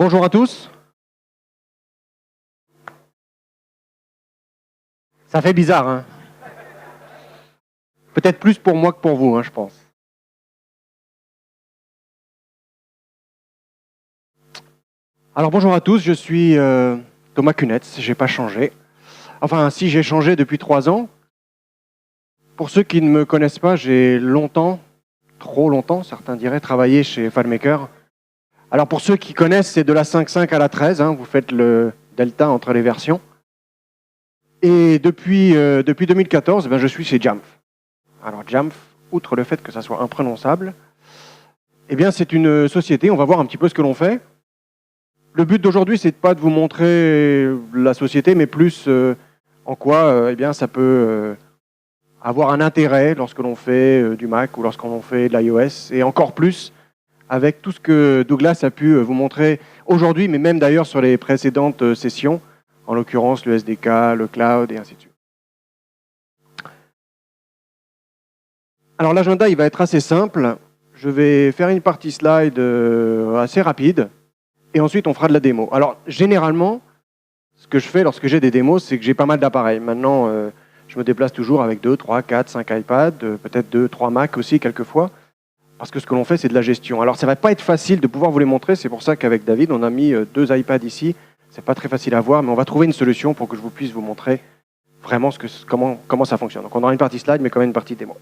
Bonjour à tous. Ça fait bizarre, hein? Peut-être plus pour moi que pour vous, je pense. Alors bonjour à tous, je suis Thomas Kunetz, j'ai pas changé. Enfin, si j'ai changé depuis 3 ans. Pour ceux qui ne me connaissent pas, j'ai longtemps, trop longtemps, certains diraient, travaillé chez FileMaker. Alors pour ceux qui connaissent, c'est de la 5.5 à la 13, vous faites le delta entre les versions. Et depuis 2014, je suis chez Jamf. Alors Jamf, outre le fait que ça soit imprononçable, c'est une société, on va voir un petit peu ce que l'on fait. Le but d'aujourd'hui, c'est pas de vous montrer la société, mais plus en quoi ça peut avoir un intérêt lorsque l'on fait du Mac ou lorsqu'on fait de l'iOS, et encore plus avec tout ce que Douglas a pu vous montrer aujourd'hui, mais même d'ailleurs sur les précédentes sessions, en l'occurrence le SDK, le cloud et ainsi de suite. Alors l'agenda, il va être assez simple. Je vais faire une partie slide assez rapide, et ensuite on fera de la démo. Alors généralement, ce que je fais lorsque j'ai des démos, c'est que j'ai pas mal d'appareils. Maintenant, je me déplace toujours avec 2, 3, 4, 5 iPads, peut-être 2, 3 Mac aussi quelquefois, parce que ce que l'on fait, c'est de la gestion. Alors ça va pas être facile de pouvoir vous les montrer, c'est pour ça qu'avec David, on a mis 2 iPads ici. C'est pas très facile à voir, mais on va trouver une solution pour que je vous puisse vous montrer vraiment comment ça fonctionne. Donc on aura une partie slide, mais quand même une partie démo.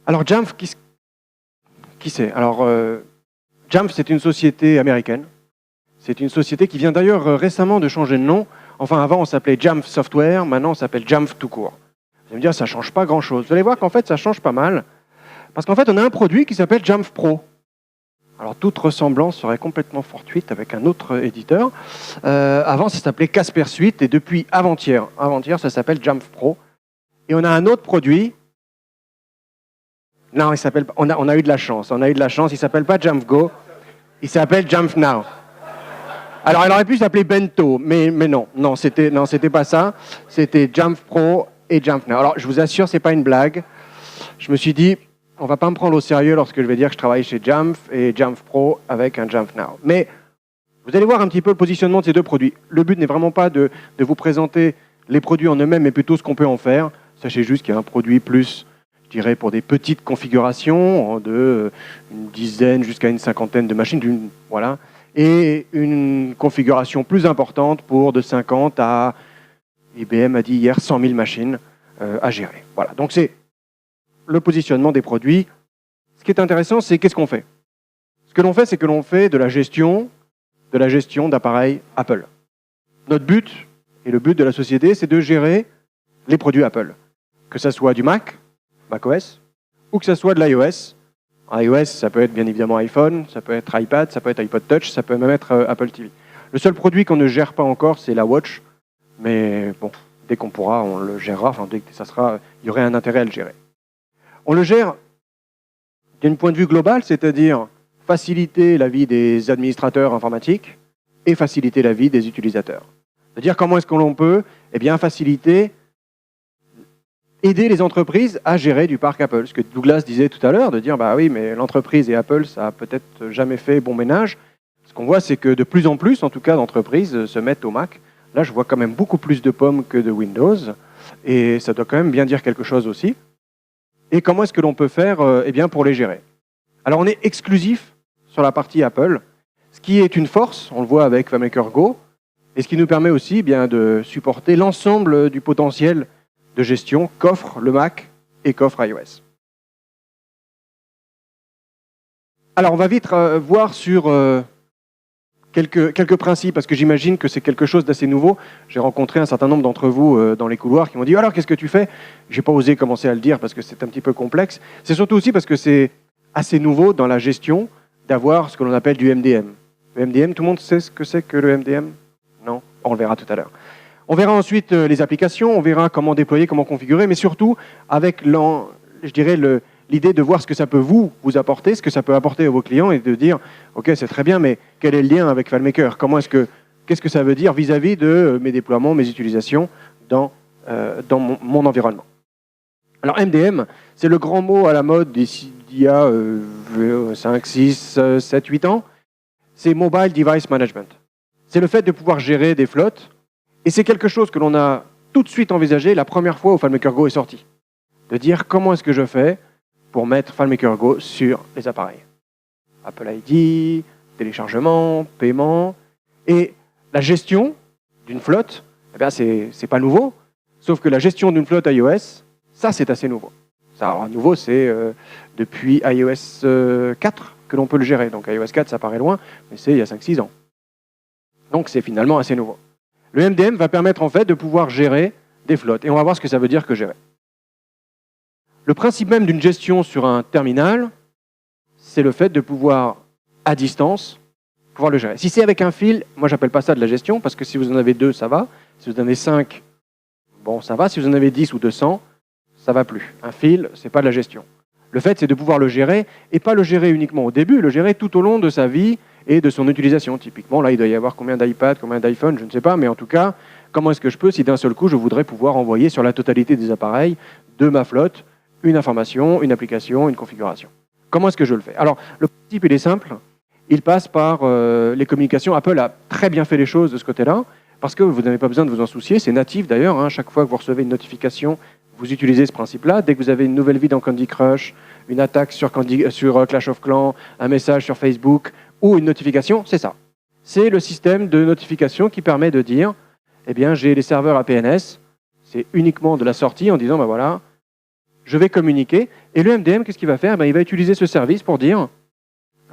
Alors Jamf, qui c'est? Alors Jamf, c'est une société américaine. C'est une société qui vient d'ailleurs récemment de changer de nom. Enfin, avant, on s'appelait Jamf Software, maintenant, on s'appelle Jamf tout court. Vous allez me dire, ça ne change pas grand-chose. Vous allez voir qu'en fait, ça change pas mal. Parce qu'en fait, on a un produit qui s'appelle Jamf Pro. Alors, toute ressemblance serait complètement fortuite avec un autre éditeur. Avant, ça s'appelait Casper Suite, et depuis avant-hier, ça s'appelle Jamf Pro. Et on a un autre produit. Non, il s'appelle. On a eu de la chance. Il ne s'appelle pas Jamf Go. Il s'appelle Jamf Now. Alors, elle aurait pu s'appeler Bento, mais non, c'était pas ça. C'était Jamf Pro et Jamf Now. Alors, je vous assure, c'est pas une blague. Je me suis dit, on va pas me prendre au sérieux lorsque je vais dire que je travaille chez Jamf et Jamf Pro avec un Jamf Now. Mais vous allez voir un petit peu le positionnement de ces deux produits. Le but n'est vraiment pas de vous présenter les produits en eux-mêmes, mais plutôt ce qu'on peut en faire. Sachez juste qu'il y a un produit plus, je dirais, pour des petites configurations de une dizaine jusqu'à une cinquantaine de machines, voilà. Et une configuration plus importante pour de 50 à, IBM a dit hier, 100 000 machines à gérer. Voilà, donc c'est le positionnement des produits. Ce qui est intéressant, c'est qu'est-ce qu'on fait? Ce que l'on fait, c'est que l'on fait de la gestion d'appareils Apple. Notre but, et le but de la société, c'est de gérer les produits Apple. Que ce soit du Mac, macOS, ou que ce soit de l'iOS. iOS, ça peut être bien évidemment iPhone, ça peut être iPad, ça peut être iPod Touch, ça peut même être Apple TV. Le seul produit qu'on ne gère pas encore, c'est la Watch. Mais bon, dès qu'on pourra, on le gérera. Enfin, dès que ça sera, il y aurait un intérêt à le gérer. On le gère d'un point de vue global, c'est-à-dire faciliter la vie des administrateurs informatiques et faciliter la vie des utilisateurs. C'est-à-dire comment est-ce que l'on peut aider les entreprises à gérer du parc Apple. Ce que Douglas disait tout à l'heure, de dire, bah oui, mais l'entreprise et Apple, ça a peut-être jamais fait bon ménage. Ce qu'on voit, c'est que de plus en plus, en tout cas, d'entreprises se mettent au Mac. Là, je vois quand même beaucoup plus de pommes que de Windows. Et ça doit quand même bien dire quelque chose aussi. Et comment est-ce que l'on peut faire pour les gérer? Alors, on est exclusif sur la partie Apple, ce qui est une force, on le voit avec FileMaker Go, et ce qui nous permet aussi de supporter l'ensemble du potentiel de gestion qu'offre le Mac et qu'offre iOS. Alors, on va vite voir sur quelques principes, parce que j'imagine que c'est quelque chose d'assez nouveau. J'ai rencontré un certain nombre d'entre vous dans les couloirs qui m'ont dit « Alors, qu'est-ce que tu fais ?» Je n'ai pas osé commencer à le dire parce que c'est un petit peu complexe. C'est surtout aussi parce que c'est assez nouveau dans la gestion d'avoir ce que l'on appelle du MDM. Le MDM, tout le monde sait ce que c'est que le MDM? Non? On le verra tout à l'heure. On verra ensuite les applications, on verra comment déployer, comment configurer, mais surtout avec l'idée de voir ce que ça peut vous apporter, ce que ça peut apporter à vos clients et de dire « Ok, c'est très bien, mais quel est le lien avec FileMaker? Qu'est-ce que ça veut dire vis-à-vis de mes déploiements, mes utilisations dans mon environnement ?» Alors MDM, c'est le grand mot à la mode d'il y a 5, 6, 7, 8 ans. c'est Mobile Device Management. C'est le fait de pouvoir gérer des flottes, et c'est quelque chose que l'on a tout de suite envisagé la première fois où FileMaker Go est sorti. De dire comment est-ce que je fais pour mettre FileMaker Go sur les appareils. Apple ID, téléchargement, paiement, et la gestion d'une flotte, eh bien c'est pas nouveau, sauf que la gestion d'une flotte iOS, ça c'est assez nouveau. Ça, alors, nouveau, c'est depuis iOS 4 que l'on peut le gérer. Donc iOS 4, ça paraît loin, mais c'est il y a 5-6 ans. Donc c'est finalement assez nouveau. Le MDM va permettre en fait de pouvoir gérer des flottes. Et on va voir ce que ça veut dire que gérer. Le principe même d'une gestion sur un terminal, c'est le fait de pouvoir, à distance, pouvoir le gérer. Si c'est avec un fil, moi j'appelle pas ça de la gestion, parce que si vous en avez 2, ça va. Si vous en avez 5, bon, ça va. Si vous en avez 10 ou 200, ça va plus. Un fil, c'est pas de la gestion. Le fait, c'est de pouvoir le gérer, et pas le gérer uniquement au début, le gérer tout au long de sa vie et de son utilisation. Typiquement, là, il doit y avoir combien d'iPad, combien d'iPhone, je ne sais pas, mais en tout cas, comment est-ce que je peux, si d'un seul coup, je voudrais pouvoir envoyer sur la totalité des appareils de ma flotte une information, une application, une configuration. Comment est-ce que je le fais? Alors, le principe, il est simple. Il passe par les communications. Apple a très bien fait les choses de ce côté-là, parce que vous n'avez pas besoin de vous en soucier. C'est natif d'ailleurs. Hein. Chaque fois que vous recevez une notification, vous utilisez ce principe-là. Dès que vous avez une nouvelle vie dans Candy Crush, une attaque sur Clash of Clans, un message sur Facebook ou une notification, c'est ça. C'est le système de notification qui permet de dire, eh bien, j'ai les serveurs APNS, c'est uniquement de la sortie en disant, ben voilà, je vais communiquer. Et le MDM, qu'est-ce qu'il va faire? Ben, il va utiliser ce service pour dire,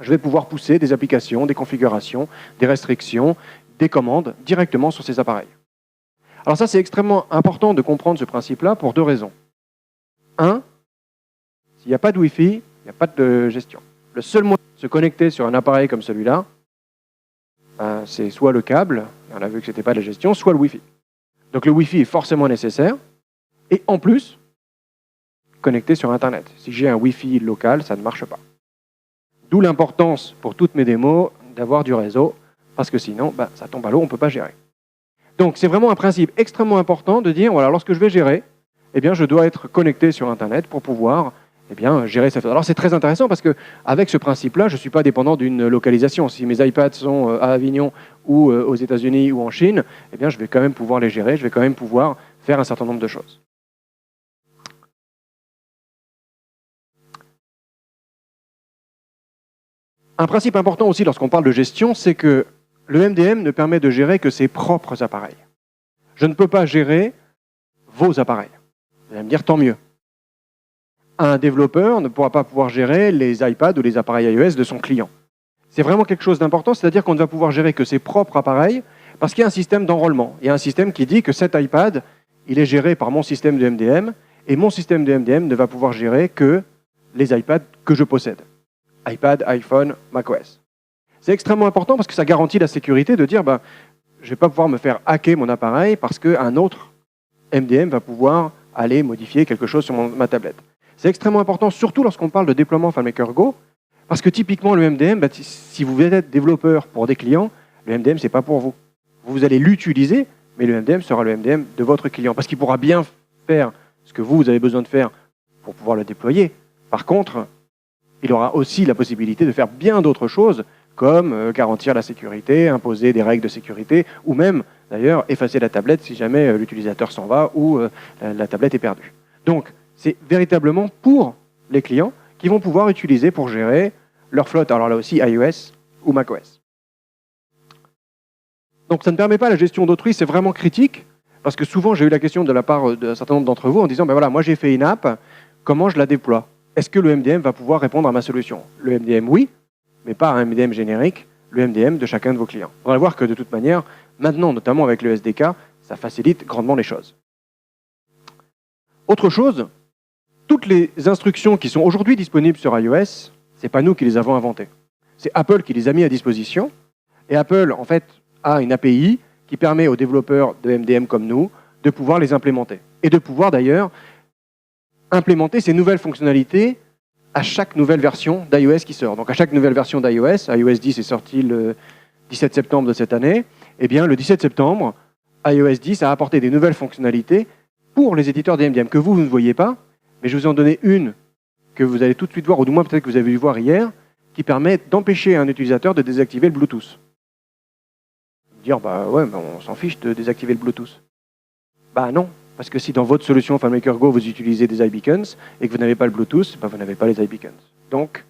je vais pouvoir pousser des applications, des configurations, des restrictions, des commandes directement sur ces appareils. Alors ça, c'est extrêmement important de comprendre ce principe-là pour 2 raisons. 1, s'il n'y a pas de Wi-Fi, il n'y a pas de gestion. Le seul moyen de se connecter sur un appareil comme celui-là, ben, c'est soit le câble, on a vu que ce n'était pas de la gestion, soit le Wi-Fi. Donc le Wi-Fi est forcément nécessaire, et en plus, connecté sur Internet. Si j'ai un Wi-Fi local, ça ne marche pas. D'où l'importance pour toutes mes démos d'avoir du réseau, parce que sinon, ben, ça tombe à l'eau, on ne peut pas gérer. Donc c'est vraiment un principe extrêmement important de dire, voilà, lorsque je vais gérer, eh bien, je dois être connecté sur Internet pour pouvoir eh bien, gérer cette. Alors c'est très intéressant parce qu'avec ce principe-là, je ne suis pas dépendant d'une localisation. Si mes iPads sont à Avignon ou aux États-Unis ou en Chine, eh bien, je vais quand même pouvoir les gérer, je vais quand même pouvoir faire un certain nombre de choses. Un principe important aussi lorsqu'on parle de gestion, c'est que le MDM ne permet de gérer que ses propres appareils. Je ne peux pas gérer vos appareils. Vous allez me dire, tant mieux. Un développeur ne pourra pas pouvoir gérer les iPads ou les appareils iOS de son client. C'est vraiment quelque chose d'important, c'est-à-dire qu'on ne va pouvoir gérer que ses propres appareils, parce qu'il y a un système d'enrôlement. Il y a un système qui dit que cet iPad, il est géré par mon système de MDM, et mon système de MDM ne va pouvoir gérer que les iPads que je possède. iPad, iPhone, macOS. C'est extrêmement important parce que ça garantit la sécurité de dire, ben, je ne vais pas pouvoir me faire hacker mon appareil parce qu'un autre MDM va pouvoir aller modifier quelque chose sur ma tablette. C'est extrêmement important, surtout lorsqu'on parle de déploiement FileMaker Go, parce que typiquement le MDM, ben, si vous êtes développeur pour des clients, le MDM, ce n'est pas pour vous. Vous allez l'utiliser, mais le MDM sera le MDM de votre client, parce qu'il pourra bien faire ce que vous avez besoin de faire pour pouvoir le déployer. Par contre, il aura aussi la possibilité de faire bien d'autres choses, comme garantir la sécurité, imposer des règles de sécurité, ou même, d'ailleurs, effacer la tablette si jamais l'utilisateur s'en va ou la tablette est perdue. Donc, c'est véritablement pour les clients qui vont pouvoir utiliser pour gérer leur flotte, alors là aussi iOS ou macOS. Donc, ça ne permet pas la gestion d'autrui, c'est vraiment critique, parce que souvent, j'ai eu la question de la part d'un certain nombre d'entre vous en disant, ben voilà, moi j'ai fait une app, comment je la déploie? Est-ce que le MDM va pouvoir répondre à ma solution? Le MDM, oui, mais pas un MDM générique, le MDM de chacun de vos clients. On va voir que de toute manière, maintenant, notamment avec le SDK, ça facilite grandement les choses. Autre chose, toutes les instructions qui sont aujourd'hui disponibles sur iOS, ce n'est pas nous qui les avons inventées. C'est Apple qui les a mis à disposition. Et Apple, en fait, a une API qui permet aux développeurs de MDM comme nous de pouvoir les implémenter. Et de pouvoir d'ailleurs implémenter ces nouvelles fonctionnalités à chaque nouvelle version d'iOS qui sort. Donc à chaque nouvelle version d'iOS, iOS 10 est sorti le 17 septembre de cette année, et bien le 17 septembre, iOS 10 a apporté des nouvelles fonctionnalités pour les éditeurs de MDM que vous ne voyez pas, mais je vous en donner une que vous allez tout de suite voir, ou du moins peut-être que vous avez vu voir hier, qui permet d'empêcher un utilisateur de désactiver le Bluetooth. Dire, bah ouais, bah on s'en fiche de désactiver le Bluetooth. Bah non, parce que si dans votre solution FileMaker Go, vous utilisez des iBeacons et que vous n'avez pas le Bluetooth, bah vous n'avez pas les iBeacons. Donc,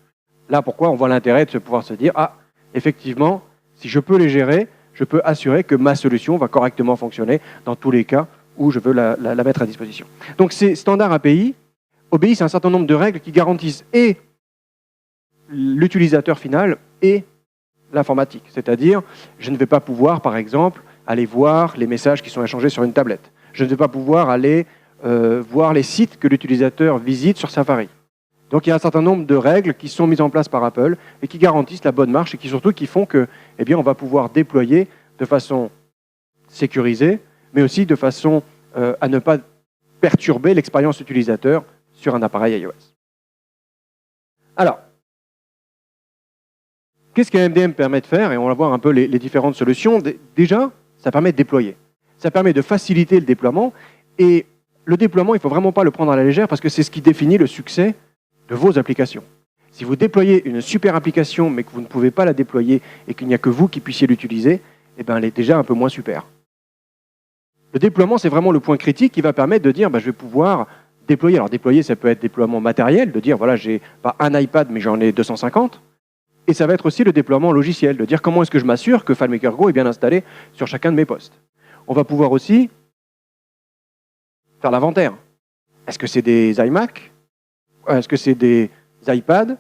là, pourquoi on voit l'intérêt de pouvoir se dire, ah, effectivement, si je peux les gérer, je peux assurer que ma solution va correctement fonctionner dans tous les cas où je veux la mettre à disposition. Donc, ces standards API obéissent à un certain nombre de règles qui garantissent et l'utilisateur final et l'informatique. C'est-à-dire, je ne vais pas pouvoir, par exemple, aller voir les messages qui sont échangés sur une tablette. Je ne vais pas pouvoir aller voir les sites que l'utilisateur visite sur Safari. Donc il y a un certain nombre de règles qui sont mises en place par Apple et qui garantissent la bonne marche et qui surtout qui font que, eh bien, on va pouvoir déployer de façon sécurisée, mais aussi de façon à ne pas perturber l'expérience utilisateur sur un appareil iOS. Alors, qu'est-ce qu'un MDM permet de faire? Et on va voir un peu les différentes solutions. Déjà, ça permet de déployer. Ça permet de faciliter le déploiement. Et le déploiement, il ne faut vraiment pas le prendre à la légère parce que c'est ce qui définit le succès de vos applications. Si vous déployez une super application, mais que vous ne pouvez pas la déployer et qu'il n'y a que vous qui puissiez l'utiliser, eh ben, elle est déjà un peu moins super. Le déploiement, c'est vraiment le point critique qui va permettre de dire, bah, je vais pouvoir déployer. Alors déployer, ça peut être déploiement matériel, de dire, voilà, j'ai pas un iPad, mais j'en ai 250. Et ça va être aussi le déploiement logiciel, de dire comment est-ce que je m'assure que FileMaker Go est bien installé sur chacun de mes postes. On va pouvoir aussi faire l'inventaire. Est-ce que c'est des iMac? Est-ce que c'est des iPads?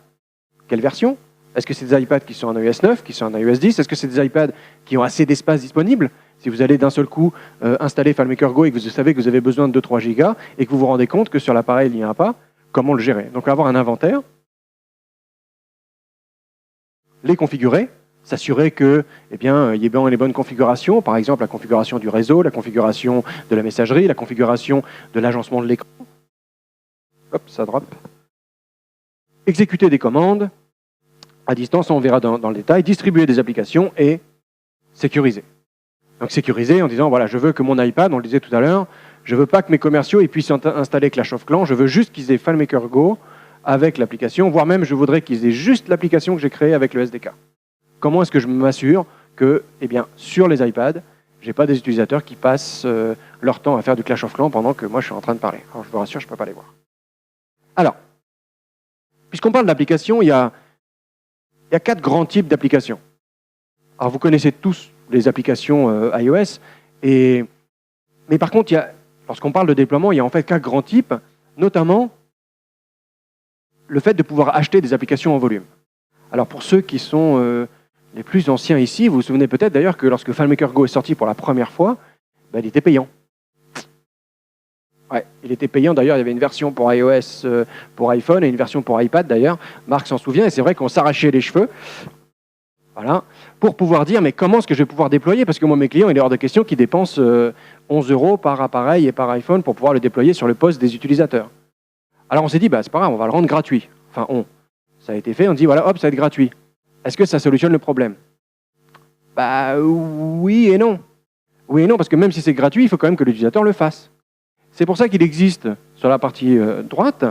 Quelle version? Est-ce que c'est des iPads qui sont en iOS 9, qui sont en iOS 10? Est-ce que c'est des iPads qui ont assez d'espace disponible? Si vous allez d'un seul coup installer FileMaker Go et que vous savez que vous avez besoin de 2-3 gigas et que vous vous rendez compte que sur l'appareil il n'y en a pas, comment le gérer? Donc avoir un inventaire, les configurer, s'assurer que, eh bien, il y ait bien les bonnes configurations, par exemple la configuration du réseau, la configuration de la messagerie, la configuration de l'agencement de l'écran. Hop, ça drop. Exécuter des commandes à distance, on verra dans le détail, distribuer des applications et sécuriser. Donc sécuriser en disant, voilà, je veux que mon iPad, on le disait tout à l'heure, je ne veux pas que mes commerciaux puissent installer Clash of Clans, je veux juste qu'ils aient FileMaker Go avec l'application, voire même je voudrais qu'ils aient juste l'application que j'ai créée avec le SDK. Comment est-ce que je m'assure que, eh bien, sur les iPads, je n'ai pas des utilisateurs qui passent leur temps à faire du Clash of Clans pendant que moi je suis en train de parler. Alors je vous rassure, je ne peux pas les voir. Alors, puisqu'on parle d'applications, il y a 4 grands types d'applications. Alors vous connaissez tous les applications iOS, mais par contre, lorsqu'on parle de déploiement, il y a en fait 4 grands types, notamment le fait de pouvoir acheter des applications en volume. Alors pour ceux qui sont les plus anciens ici, vous vous souvenez peut-être d'ailleurs que lorsque FileMaker Go est sorti pour la première fois, ben, il était payant. Ouais, il était payant d'ailleurs, il y avait une version pour iOS, pour iPhone et une version pour iPad d'ailleurs. Marc s'en souvient et c'est vrai qu'on s'arrachait les cheveux. Voilà, pour pouvoir dire, mais comment est-ce que je vais pouvoir déployer? Parce que moi, mes clients, il est hors de question qu'ils dépensent 11 € par appareil et par iPhone pour pouvoir le déployer sur le poste des utilisateurs. Alors on s'est dit, bah, c'est pas grave, on va le rendre gratuit. Enfin, ça a été fait, on dit, voilà, hop, ça va être gratuit. Est-ce que ça solutionne le problème? Bah oui et non. Oui et non, parce que même si c'est gratuit, il faut quand même que l'utilisateur le fasse. C'est pour ça qu'il existe, sur la partie droite,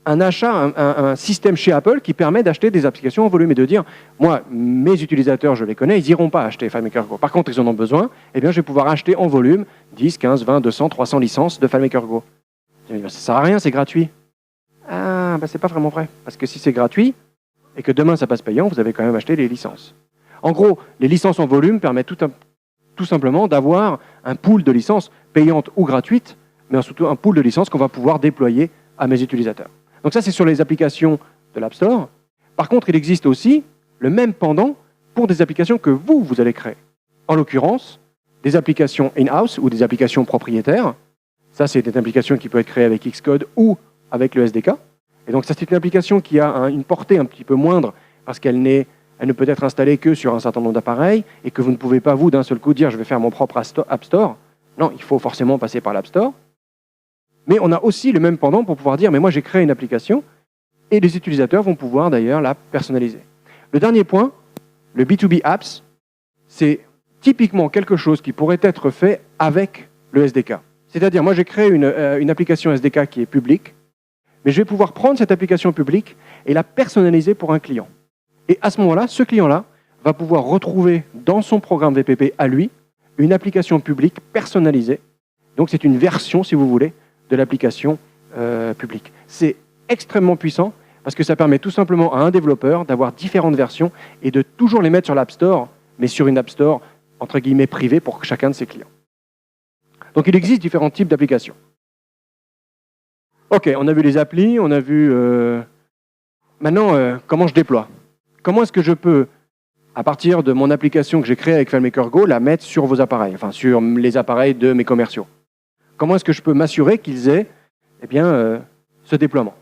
un achat, un système chez Apple qui permet d'acheter des applications en volume et de dire, moi, mes utilisateurs, je les connais, ils n'iront pas acheter FileMaker Go. Par contre, ils en ont besoin, eh bien, je vais pouvoir acheter en volume 10, 15, 20, 200, 300 licences de FileMaker Go. Ça ne sert à rien, c'est gratuit. Ah, ben c'est pas vraiment vrai. Parce que si c'est gratuit, et que demain ça passe payant, vous avez quand même acheté les licences. En gros, les licences en volume permettent tout simplement d'avoir un pool de licences payantes ou gratuites, mais surtout un pool de licences qu'on va pouvoir déployer à mes utilisateurs. Donc ça, c'est sur les applications de l'App Store. Par contre, il existe aussi le même pendant pour des applications que vous allez créer. En l'occurrence, des applications in-house ou des applications propriétaires. Ça, c'est des applications qui peuvent être créées avec Xcode ou avec le SDK. Et donc ça, c'est une application qui a une portée un petit peu moindre parce qu'elle ne peut être installée que sur un certain nombre d'appareils et que vous ne pouvez pas, vous, d'un seul coup, dire je vais faire mon propre App Store. Non, il faut forcément passer par l'App Store. Mais on a aussi le même pendant pour pouvoir dire mais moi, j'ai créé une application et les utilisateurs vont pouvoir d'ailleurs la personnaliser. Le dernier point, le B2B Apps, c'est typiquement quelque chose qui pourrait être fait avec le SDK. C'est-à-dire, moi, j'ai créé une application SDK qui est publique. Mais je vais pouvoir prendre cette application publique et la personnaliser pour un client. Et à ce moment-là, ce client-là va pouvoir retrouver dans son programme VPP à lui une application publique personnalisée. Donc c'est une version, si vous voulez, de l'application publique. C'est extrêmement puissant parce que ça permet tout simplement à un développeur d'avoir différentes versions et de toujours les mettre sur l'App Store, mais sur une App Store entre guillemets privée pour chacun de ses clients. Donc il existe différents types d'applications. Ok, on a vu les applis, on a vu... Maintenant, comment je déploie? Comment est-ce que je peux, à partir de mon application que j'ai créée avec FileMaker Go, la mettre sur vos appareils, enfin sur les appareils de mes commerciaux? Comment est-ce que je peux m'assurer qu'ils aient ce déploiement?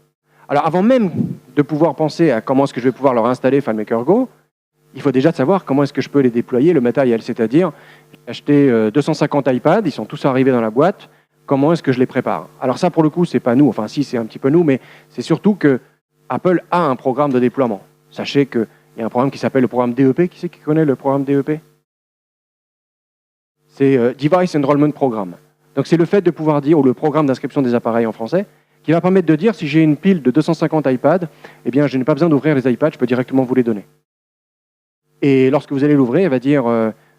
Alors avant même de pouvoir penser à comment est-ce que je vais pouvoir leur installer FileMaker Go, il faut déjà savoir comment est-ce que je peux les déployer, le matériel. C'est-à-dire, j'ai acheté 250 iPads, ils sont tous arrivés dans la boîte. Comment est-ce que je les prépare? Alors ça, pour le coup, c'est pas nous. Enfin, si, c'est un petit peu nous, mais c'est surtout que Apple a un programme de déploiement. Sachez qu'il y a un programme qui s'appelle le programme DEP. Qui c'est qui connaît le programme DEP? C'est Device Enrollment Program. Donc c'est le fait de pouvoir dire, ou le programme d'inscription des appareils en français, qui va permettre de dire, si j'ai une pile de 250 iPads, eh bien, je n'ai pas besoin d'ouvrir les iPads, je peux directement vous les donner. Et lorsque vous allez l'ouvrir, il va dire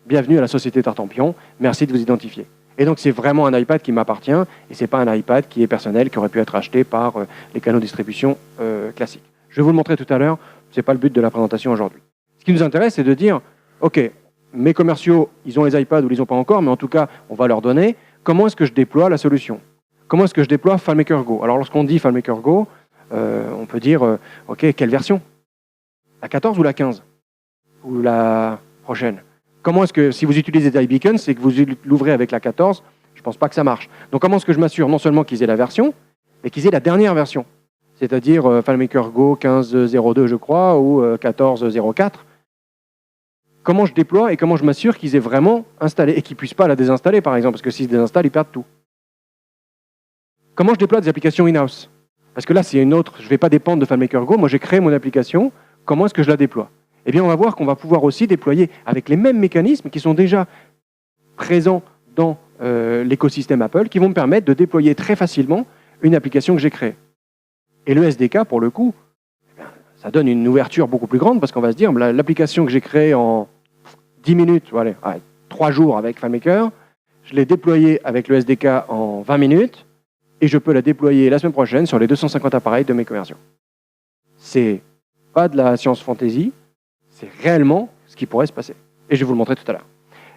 bienvenue à la société Tartampion, merci de vous identifier. Et donc c'est vraiment un iPad qui m'appartient et ce n'est pas un iPad qui est personnel, qui aurait pu être acheté par les canaux de distribution classiques. Je vais vous le montrer tout à l'heure, ce n'est pas le but de la présentation aujourd'hui. Ce qui nous intéresse, c'est de dire, ok, mes commerciaux, ils ont les iPads ou ils les ont pas encore, mais en tout cas, on va leur donner. Comment est-ce que je déploie la solution? Comment est-ce que je déploie FileMaker Go? Alors lorsqu'on dit FileMaker Go, on peut dire, ok, quelle version? La 14 ou la 15? Ou la prochaine? Comment est-ce que, si vous utilisez iBeacon, c'est que vous l'ouvrez avec la 14, je ne pense pas que ça marche. Donc comment est-ce que je m'assure non seulement qu'ils aient la version, mais qu'ils aient la dernière version? C'est-à-dire FileMaker Go 15.02, je crois, ou 14.04. Comment je déploie et comment je m'assure qu'ils aient vraiment installé et qu'ils ne puissent pas la désinstaller, par exemple, parce que s'ils se désinstallent, ils perdent tout. Comment je déploie des applications in-house? Parce que là, c'est une autre, je ne vais pas dépendre de FileMaker Go, moi j'ai créé mon application, comment est-ce que je la déploie? Eh bien, on va voir qu'on va pouvoir aussi déployer avec les mêmes mécanismes qui sont déjà présents dans l'écosystème Apple, qui vont me permettre de déployer très facilement une application que j'ai créée. Et le SDK, pour le coup, ça donne une ouverture beaucoup plus grande parce qu'on va se dire, l'application que j'ai créée en 10 minutes, voilà, 3 jours avec FileMaker, je l'ai déployée avec le SDK en 20 minutes et je peux la déployer la semaine prochaine sur les 250 appareils de mes commerciaux. C'est pas de la science fantasy, c'est réellement ce qui pourrait se passer. Et je vais vous le montrer tout à l'heure.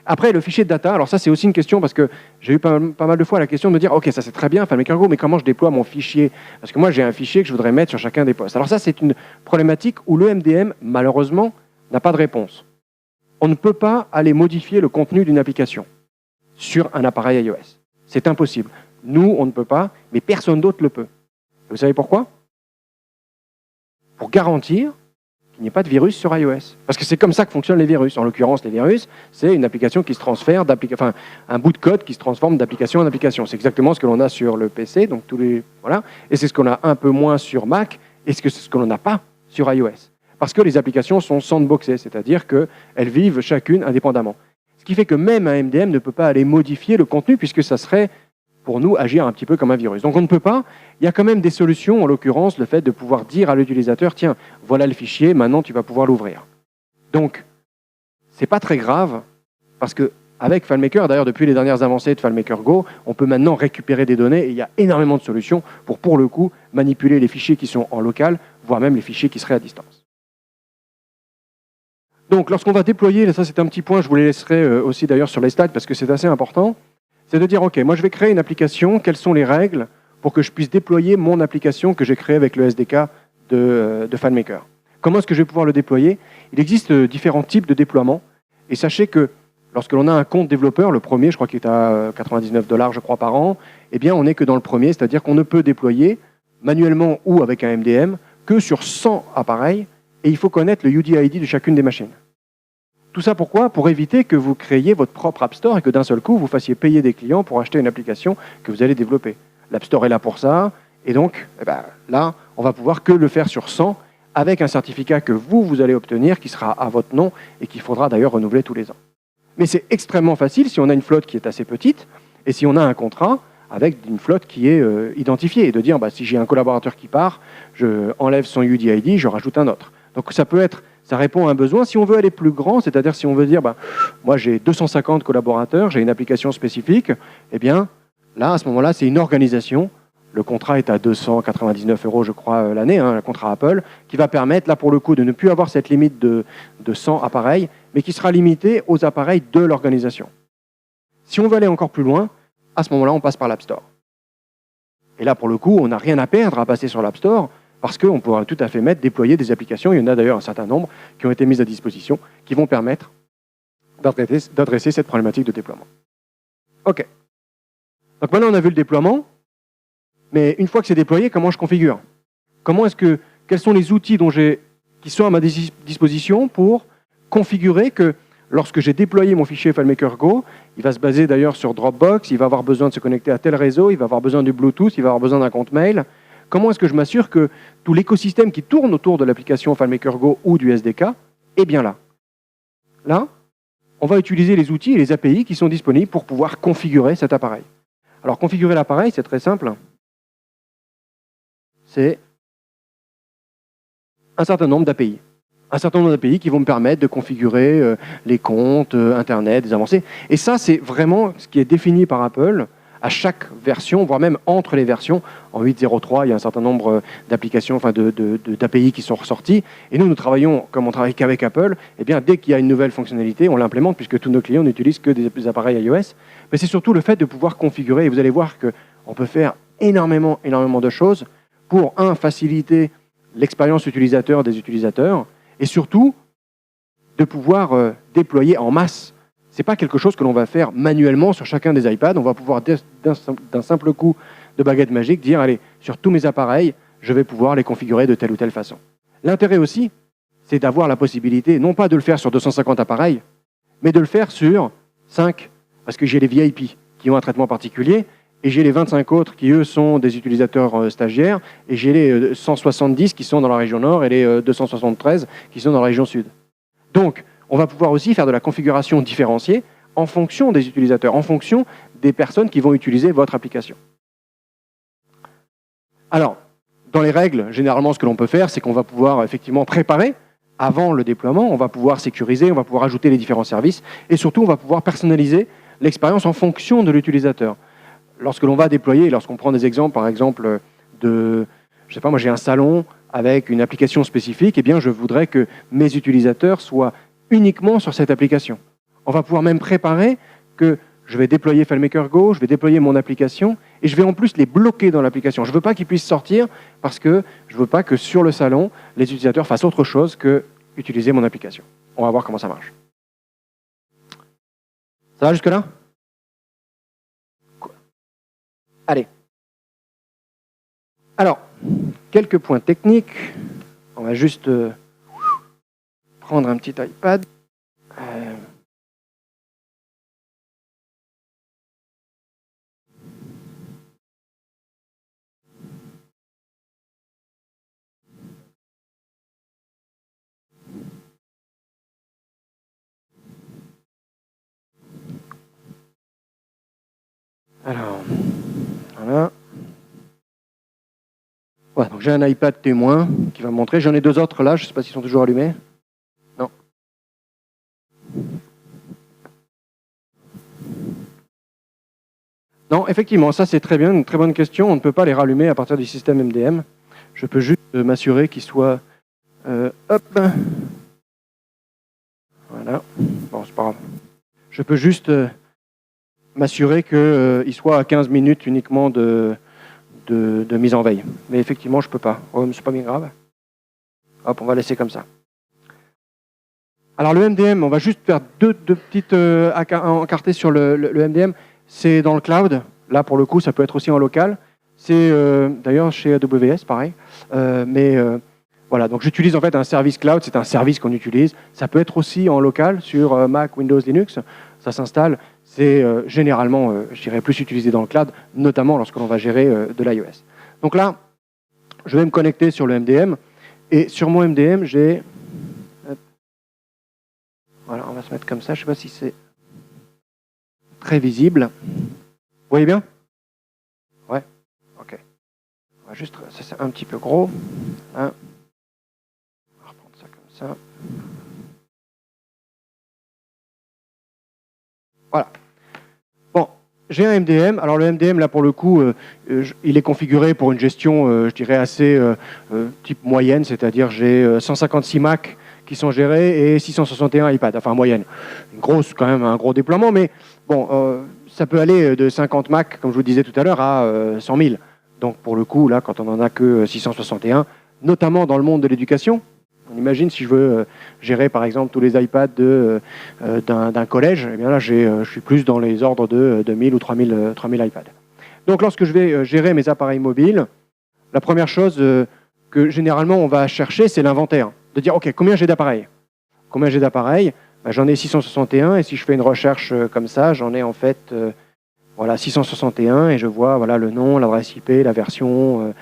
Après, le fichier de data, alors ça c'est aussi une question parce que j'ai eu pas mal de fois la question de me dire, ok, ça c'est très bien, FileMaker Go, mais comment je déploie mon fichier? Parce que moi j'ai un fichier que je voudrais mettre sur chacun des postes. Alors ça c'est une problématique où le MDM, malheureusement, n'a pas de réponse. On ne peut pas aller modifier le contenu d'une application sur un appareil iOS. C'est impossible. Nous, on ne peut pas, mais personne d'autre le peut. Vous savez pourquoi? Pour garantir qu'il n'y ait pas de virus sur iOS. Parce que c'est comme ça que fonctionnent les virus. En l'occurrence, les virus, c'est une application qui se transfère, enfin, un bout de code qui se transforme d'application en application. C'est exactement ce que l'on a sur le PC, donc voilà. Et c'est ce qu'on a un peu moins sur Mac, et c'est ce que l'on n'a pas sur iOS. Parce que les applications sont sandboxées, c'est-à-dire qu'elles vivent chacune indépendamment. Ce qui fait que même un MDM ne peut pas aller modifier le contenu, puisque ça serait, pour nous, agir un petit peu comme un virus. Donc on ne peut pas. Il y a quand même des solutions, en l'occurrence, le fait de pouvoir dire à l'utilisateur, tiens, voilà le fichier, maintenant tu vas pouvoir l'ouvrir. Donc, c'est pas très grave, parce qu'avec FileMaker, d'ailleurs depuis les dernières avancées de FileMaker Go, on peut maintenant récupérer des données, et il y a énormément de solutions pour le coup, manipuler les fichiers qui sont en local, voire même les fichiers qui seraient à distance. Donc, lorsqu'on va déployer, ça c'est un petit point, je vous les laisserai aussi d'ailleurs sur les slides, parce que c'est assez important, c'est de dire, ok, moi je vais créer une application, quelles sont les règles pour que je puisse déployer mon application que j'ai créée avec le SDK de FileMaker. Comment est-ce que je vais pouvoir le déployer? Il existe différents types de déploiement. Et sachez que lorsque l'on a un compte développeur, le premier, je crois qu'il est à 99 $, je crois, par an, eh bien, on n'est que dans le premier, c'est-à-dire qu'on ne peut déployer manuellement ou avec un MDM que sur 100 appareils, et il faut connaître le UDID de chacune des machines. Tout ça pourquoi? Pour éviter que vous créiez votre propre App Store et que d'un seul coup, vous fassiez payer des clients pour acheter une application que vous allez développer. L'App Store est là pour ça, et donc là, on va pouvoir que le faire sur 100 avec un certificat que vous allez obtenir, qui sera à votre nom et qu'il faudra d'ailleurs renouveler tous les ans. Mais c'est extrêmement facile si on a une flotte qui est assez petite, et si on a un contrat, avec une flotte qui est identifiée, et de dire, bah, si j'ai un collaborateur qui part, je enlève son UDID, je rajoute un autre. Donc ça répond à un besoin. Si on veut aller plus grand, c'est-à-dire si on veut dire, bah, moi j'ai 250 collaborateurs, j'ai une application spécifique, eh bien, là, à ce moment-là, c'est une organisation. Le contrat est à 299 €, je crois, l'année, le contrat Apple, qui va permettre, là, pour le coup, de ne plus avoir cette limite de 100 appareils, mais qui sera limité aux appareils de l'organisation. Si on veut aller encore plus loin, à ce moment-là, on passe par l'App Store. Et là, pour le coup, on n'a rien à perdre à passer sur l'App Store, parce qu'on pourra tout à fait déployer des applications. Il y en a d'ailleurs un certain nombre qui ont été mises à disposition, qui vont permettre d'adresser cette problématique de déploiement. OK. Donc maintenant, on a vu le déploiement. Mais une fois que c'est déployé, comment je configure? Quels sont les outils qui sont à ma disposition pour configurer que lorsque j'ai déployé mon fichier FileMaker Go, il va se baser d'ailleurs sur Dropbox, il va avoir besoin de se connecter à tel réseau, il va avoir besoin du Bluetooth, il va avoir besoin d'un compte mail. Comment est-ce que je m'assure que tout l'écosystème qui tourne autour de l'application FileMaker Go ou du SDK est bien là? Là, on va utiliser les outils et les API qui sont disponibles pour pouvoir configurer cet appareil. Alors configurer l'appareil, c'est très simple. C'est un certain nombre d'API. Un certain nombre d'API qui vont me permettre de configurer les comptes, Internet, des avancées. Et ça, c'est vraiment ce qui est défini par Apple à chaque version, voire même entre les versions. En 8.0.3, il y a un certain nombre d'applications, d'API qui sont ressorties. Et nous travaillons, comme on travaille qu'avec Apple, eh bien, dès qu'il y a une nouvelle fonctionnalité, on l'implémente, puisque tous nos clients n'utilisent que des appareils iOS. Mais c'est surtout le fait de pouvoir configurer. Et vous allez voir qu'on peut faire énormément de choses pour, faciliter l'expérience utilisateur des utilisateurs, et surtout, de pouvoir déployer en masse. Ce n'est pas quelque chose que l'on va faire manuellement sur chacun des iPads. On va pouvoir, d'un simple coup de baguette magique, dire, allez, sur tous mes appareils, je vais pouvoir les configurer de telle ou telle façon. L'intérêt aussi, c'est d'avoir la possibilité, non pas de le faire sur 250 appareils, mais de le faire sur 5, parce que j'ai les VIP qui ont un traitement particulier, et j'ai les 25 autres qui, eux, sont des utilisateurs stagiaires, et j'ai les 170 qui sont dans la région nord et les 273 qui sont dans la région sud. Donc, on va pouvoir aussi faire de la configuration différenciée en fonction des utilisateurs, en fonction des personnes qui vont utiliser votre application. Alors, dans les règles, généralement, ce que l'on peut faire, c'est qu'on va pouvoir effectivement préparer avant le déploiement, on va pouvoir sécuriser, on va pouvoir ajouter les différents services, et surtout, on va pouvoir personnaliser l'expérience en fonction de l'utilisateur. Lorsque l'on va déployer, lorsqu'on prend des exemples, par exemple, je sais pas, moi j'ai un salon avec une application spécifique, eh bien je voudrais que mes utilisateurs soient uniquement sur cette application. On va pouvoir même préparer que je vais déployer FileMaker Go, je vais déployer mon application, et je vais en plus les bloquer dans l'application. Je ne veux pas qu'ils puissent sortir parce que je ne veux pas que sur le salon, les utilisateurs fassent autre chose que utiliser mon application. On va voir comment ça marche. Ça va jusque-là? Allez. Alors, quelques points techniques. On va juste prendre un petit iPad. Alors, voilà. Ouais, donc j'ai un iPad témoin qui va me montrer. J'en ai deux autres là, je ne sais pas s'ils sont toujours allumés. Non. Non, effectivement, ça c'est très bien, une très bonne question. On ne peut pas les rallumer à partir du système MDM. Je peux juste m'assurer qu'ils soient... hop. Voilà. Bon, c'est pas grave. Je peux juste m'assurer qu'ils soient à 15 minutes uniquement de mise en veille. Mais effectivement, je ne peux pas. Oh, c'est pas bien grave. Hop, on va laisser comme ça. Alors le MDM, on va juste faire deux petites encartées sur le MDM. C'est dans le cloud. Là, pour le coup, ça peut être aussi en local. C'est d'ailleurs chez AWS, pareil. Voilà, donc j'utilise en fait un service cloud. C'est un service qu'on utilise. Ça peut être aussi en local sur Mac, Windows, Linux. Ça s'installe. C'est généralement, je dirais, plus utilisé dans le cloud, notamment lorsque l'on va gérer de l'iOS. Donc là, je vais me connecter sur le MDM. Et sur mon MDM, j'ai... Voilà, on va se mettre comme ça. Je ne sais pas si c'est très visible. Vous voyez bien? juste, ça c'est un petit peu gros. Hein. On va reprendre ça comme ça. Voilà. Bon, j'ai un MDM. Alors le MDM, là pour le coup, il est configuré pour une gestion, je dirais, assez type moyenne, c'est-à-dire j'ai 156 Mac qui sont gérés et 661 iPad, enfin moyenne. Une grosse, quand même, un gros déploiement, mais bon, ça peut aller de 50 Mac, comme je vous disais tout à l'heure, à 100 000. Donc pour le coup, là, quand on n'en a que 661, notamment dans le monde de l'éducation, on imagine si je veux gérer par exemple tous les iPads d'un collège, eh bien là je suis plus dans les ordres de 2000 ou 3000 iPads. Donc lorsque je vais gérer mes appareils mobiles, la première chose que généralement on va chercher, c'est l'inventaire. De dire, OK, combien j'ai d'appareils? Combien j'ai d'appareils? Ben, j'en ai 661 et si je fais une recherche comme ça, j'en ai en fait voilà, 661 et je vois voilà, le nom, l'adresse IP, la version.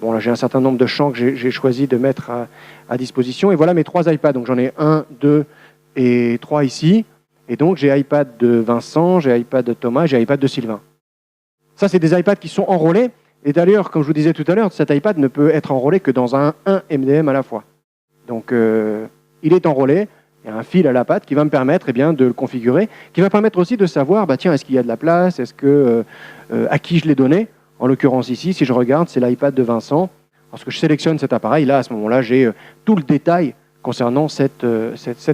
Bon, là j'ai un certain nombre de champs que j'ai choisi de mettre à disposition. Et voilà mes 3 iPads. Donc j'en ai 1, 2 et 3 ici. Et donc j'ai iPad de Vincent, j'ai iPad de Thomas, j'ai iPad de Sylvain. Ça, c'est des iPads qui sont enrôlés. Et d'ailleurs, comme je vous disais tout à l'heure, cet iPad ne peut être enrôlé que dans un MDM à la fois. Donc il est enrôlé. Il y a un fil à la patte qui va me permettre de le configurer, qui va permettre aussi de savoir, tiens, est-ce qu'il y a de la place, est-ce que, à qui je l'ai donné. En l'occurrence ici, si je regarde, c'est l'iPad de Vincent. Lorsque je sélectionne cet appareil, là, à ce moment-là, j'ai tout le détail concernant cette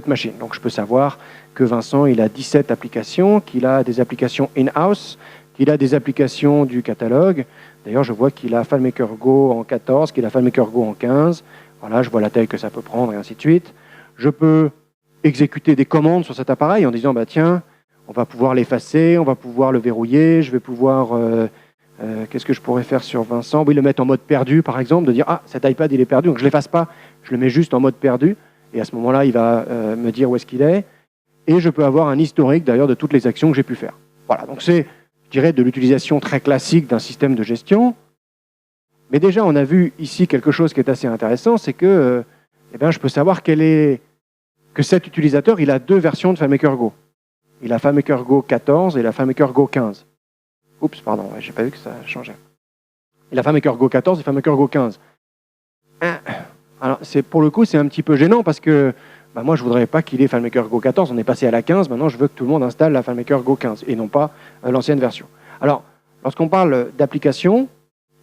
machine. Donc je peux savoir que Vincent, il a 17 applications, qu'il a des applications in-house, qu'il a des applications du catalogue. D'ailleurs, je vois qu'il a FileMaker Go en 14, qu'il a FileMaker Go en 15. Voilà, je vois la taille que ça peut prendre et ainsi de suite. Je peux exécuter des commandes sur cet appareil en disant tiens, on va pouvoir l'effacer, on va pouvoir le verrouiller, je vais pouvoir qu'est-ce que je pourrais faire sur Vincent? Oui, le mettre en mode perdu par exemple, de dire cet iPad il est perdu, donc je ne l'efface pas, je le mets juste en mode perdu et à ce moment-là il va me dire où est-ce qu'il est et je peux avoir un historique d'ailleurs de toutes les actions que j'ai pu faire. Voilà, donc c'est, je dirais, de l'utilisation très classique d'un système de gestion. Mais déjà on a vu ici quelque chose qui est assez intéressant, c'est que je peux savoir que cet utilisateur, il a 2 versions de FileMaker Go. Il a FileMaker Go 14 et la FileMaker Go 15. Oups, pardon, j'ai pas vu que ça changeait. Il a FileMaker Go 14 et FileMaker Go 15. Alors, pour le coup, c'est un petit peu gênant parce que moi, je voudrais pas qu'il ait FileMaker Go 14. On est passé à la 15. Maintenant, je veux que tout le monde installe la FileMaker Go 15 et non pas l'ancienne version. Alors, lorsqu'on parle d'applications,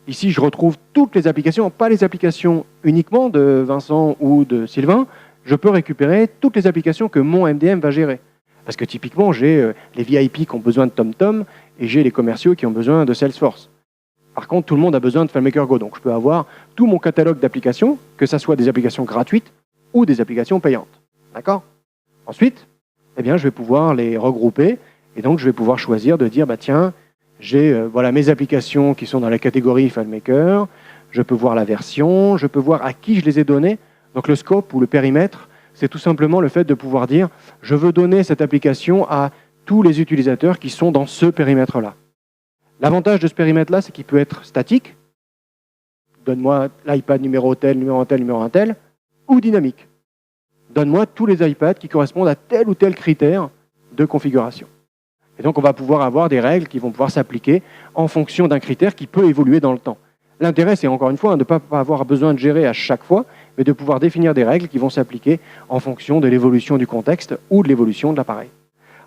ici, je retrouve toutes les applications, pas les applications uniquement de Vincent ou de Sylvain. Je peux récupérer toutes les applications que mon MDM va gérer. Parce que typiquement, j'ai les VIP qui ont besoin de TomTom et j'ai les commerciaux qui ont besoin de Salesforce. Par contre, tout le monde a besoin de FileMaker Go. Donc, je peux avoir tout mon catalogue d'applications, que ce soit des applications gratuites ou des applications payantes. D'accord? Ensuite, je vais pouvoir les regrouper et donc je vais pouvoir choisir de dire, tiens, j'ai voilà mes applications qui sont dans la catégorie FileMaker, je peux voir la version, je peux voir à qui je les ai données. Donc le scope ou le périmètre, c'est tout simplement le fait de pouvoir dire « je veux donner cette application à tous les utilisateurs qui sont dans ce périmètre-là ». L'avantage de ce périmètre-là, c'est qu'il peut être statique. Donne-moi l'iPad numéro tel, numéro un tel, ou dynamique. Donne-moi tous les iPads qui correspondent à tel ou tel critère de configuration. Et donc on va pouvoir avoir des règles qui vont pouvoir s'appliquer en fonction d'un critère qui peut évoluer dans le temps. L'intérêt, c'est encore une fois de ne pas avoir besoin de gérer à chaque fois, mais de pouvoir définir des règles qui vont s'appliquer en fonction de l'évolution du contexte ou de l'évolution de l'appareil.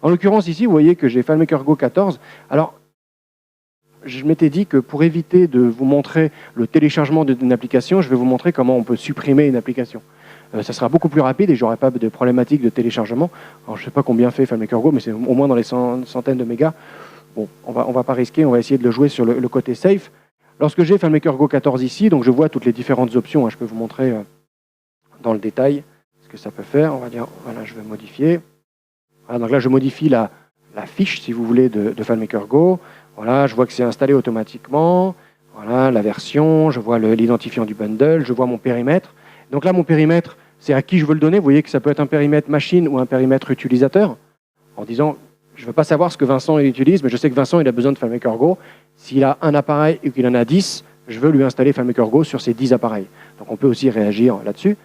En l'occurrence, ici, vous voyez que j'ai FileMaker Go 14. Alors, je m'étais dit que pour éviter de vous montrer le téléchargement d'une application, je vais vous montrer comment on peut supprimer une application. Ça sera beaucoup plus rapide et je n'aurai pas de problématique de téléchargement. Alors, je ne sais pas combien fait FileMaker Go, mais c'est au moins dans les centaines de mégas. Bon, on va pas risquer, on va essayer de le jouer sur le côté safe. Lorsque j'ai FileMaker Go 14 ici, donc je vois toutes les différentes options. Je peux vous montrer dans le détail ce que ça peut faire. On va dire, voilà, je vais modifier. Voilà, donc là, je modifie la fiche, si vous voulez, de FileMaker Go. Voilà, je vois que c'est installé automatiquement. Voilà, la version, je vois l'identifiant du bundle, je vois mon périmètre. Donc là, mon périmètre, c'est à qui je veux le donner. Vous voyez que ça peut être un périmètre machine ou un périmètre utilisateur. En disant, je ne veux pas savoir ce que Vincent utilise, mais je sais que Vincent, il a besoin de FileMaker Go. S'il a un appareil et qu'il en a 10, je veux lui installer FileMaker Go sur ces 10 appareils. Donc on peut aussi réagir là-dessus.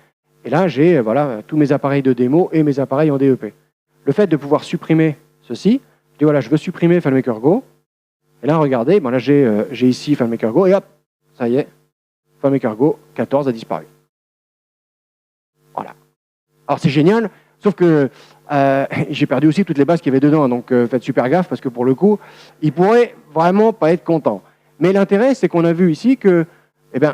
Et là, j'ai tous mes appareils de démo et mes appareils en DEP. Le fait de pouvoir supprimer ceci, je dis voilà, je veux supprimer FileMaker Go. Et là, regardez, là j'ai ici FileMaker Go et hop, ça y est, FileMaker Go 14 a disparu. Voilà. Alors c'est génial, sauf que j'ai perdu aussi toutes les bases qu'il y avait dedans, donc faites super gaffe parce que pour le coup, il pourrait vraiment pas être content. Mais l'intérêt, c'est qu'on a vu ici que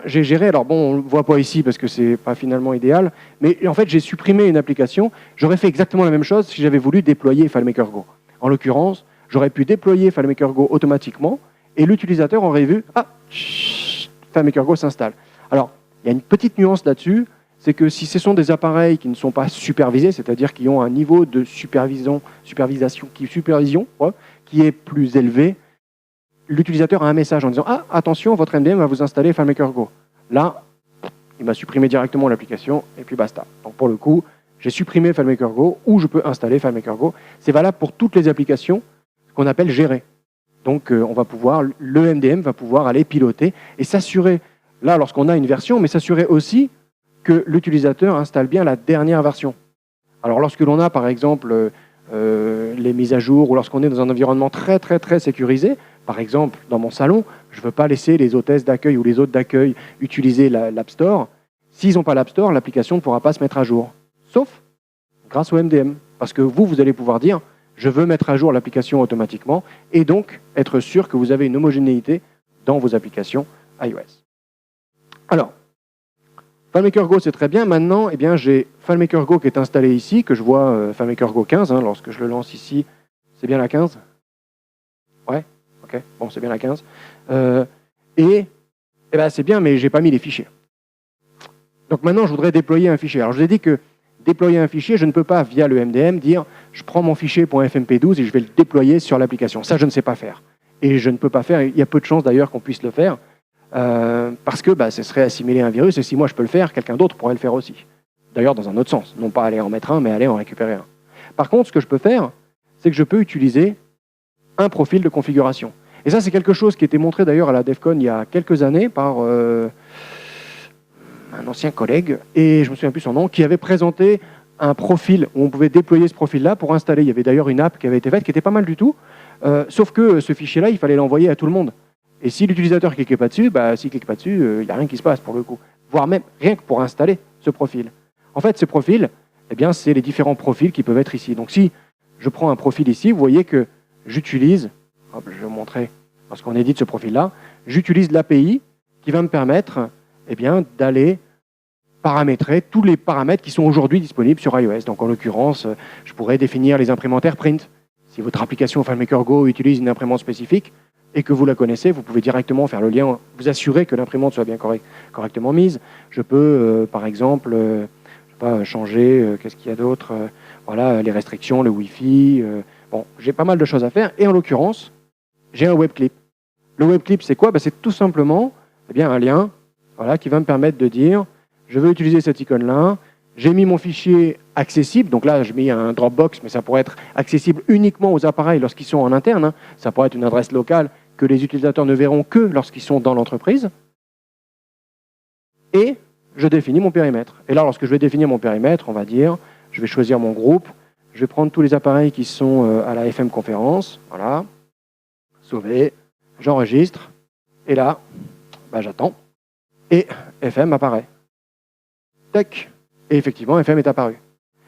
j'ai géré, alors bon, on ne le voit pas ici parce que c'est pas finalement idéal, mais en fait j'ai supprimé une application, j'aurais fait exactement la même chose si j'avais voulu déployer FileMaker Go. En l'occurrence, j'aurais pu déployer FileMaker Go automatiquement et l'utilisateur aurait vu, ah, FileMaker Go s'installe. Alors, il y a une petite nuance là-dessus, c'est que si ce sont des appareils qui ne sont pas supervisés, c'est-à-dire qui ont un niveau de supervision qui est plus élevé, l'utilisateur a un message en disant « Ah, attention, votre MDM va vous installer FileMaker Go ». Là, il m'a supprimé directement l'application et puis basta. Donc pour le coup, j'ai supprimé FileMaker Go ou je peux installer FileMaker Go. C'est valable pour toutes les applications qu'on appelle gérer. Donc on va pouvoir, le MDM va pouvoir aller piloter et s'assurer, là lorsqu'on a une version, mais s'assurer aussi que l'utilisateur installe bien la dernière version. Alors lorsque l'on a par exemple les mises à jour ou lorsqu'on est dans un environnement très sécurisé, par exemple dans mon salon, je ne veux pas laisser les hôtesses d'accueil ou les hôtes d'accueil utiliser l'App Store. S'ils n'ont pas l'App Store, l'application ne pourra pas se mettre à jour. Sauf grâce au MDM. Parce que vous allez pouvoir dire je veux mettre à jour l'application automatiquement et donc être sûr que vous avez une homogénéité dans vos applications iOS. Alors, FileMaker Go, c'est très bien. Maintenant, j'ai FileMaker Go qui est installé ici, que je vois FileMaker Go 15. Lorsque je le lance ici, c'est bien la 15 ? Ouais, ok, bon, c'est bien la 15. C'est bien, mais je n'ai pas mis les fichiers. Donc maintenant, je voudrais déployer un fichier. Alors, je vous ai dit que déployer un fichier, je ne peux pas, via le MDM, dire je prends mon fichier .fmp12 et je vais le déployer sur l'application. Ça, je ne sais pas faire. Et je ne peux pas faire, il y a peu de chances d'ailleurs qu'on puisse le faire, parce que ce serait assimiler un virus, et si moi je peux le faire, quelqu'un d'autre pourrait le faire aussi. D'ailleurs, dans un autre sens. Non pas aller en mettre un, mais aller en récupérer un. Par contre, ce que je peux faire, c'est que je peux utiliser un profil de configuration. Et ça, c'est quelque chose qui a été montré d'ailleurs à la DEF CON il y a quelques années par un ancien collègue, et je ne me souviens plus son nom, qui avait présenté un profil où on pouvait déployer ce profil-là pour installer. Il y avait d'ailleurs une app qui avait été faite, qui était pas mal du tout, sauf que ce fichier-là, il fallait l'envoyer à tout le monde. Et si l'utilisateur ne cliquait pas dessus, s'il ne clique pas dessus, il n'y a rien qui se passe pour le coup. Voire même rien que pour installer ce profil. En fait, ce profil, c'est les différents profils qui peuvent être ici. Donc si je prends un profil ici, vous voyez que j'utilise, je vais vous montrer lorsqu'on édite ce profil-là, j'utilise l'API qui va me permettre d'aller paramétrer tous les paramètres qui sont aujourd'hui disponibles sur iOS. Donc en l'occurrence, je pourrais définir les imprimentaires print. Si votre application FileMaker Go utilise une imprimante spécifique et que vous la connaissez, vous pouvez directement faire le lien, vous assurer que l'imprimante soit bien correctement mise. Je peux, par exemple, changer, qu'est-ce qu'il y a d'autre, les restrictions, le Wi-Fi. J'ai pas mal de choses à faire. Et en l'occurrence, j'ai un web clip. Le web clip, c'est quoi ? C'est tout simplement un lien qui va me permettre de dire je veux utiliser cette icône-là, j'ai mis mon fichier accessible, donc là je mets un Dropbox, mais ça pourrait être accessible uniquement aux appareils lorsqu'ils sont en interne, ça pourrait être une adresse locale que les utilisateurs ne verront que lorsqu'ils sont dans l'entreprise, et je définis mon périmètre. Et là, lorsque je vais définir mon périmètre, on va dire, je vais choisir mon groupe, je vais prendre tous les appareils qui sont à la FM conférence, voilà, sauver, j'enregistre, et là, j'attends, et FM apparaît. Tac. Et effectivement, FM est apparu.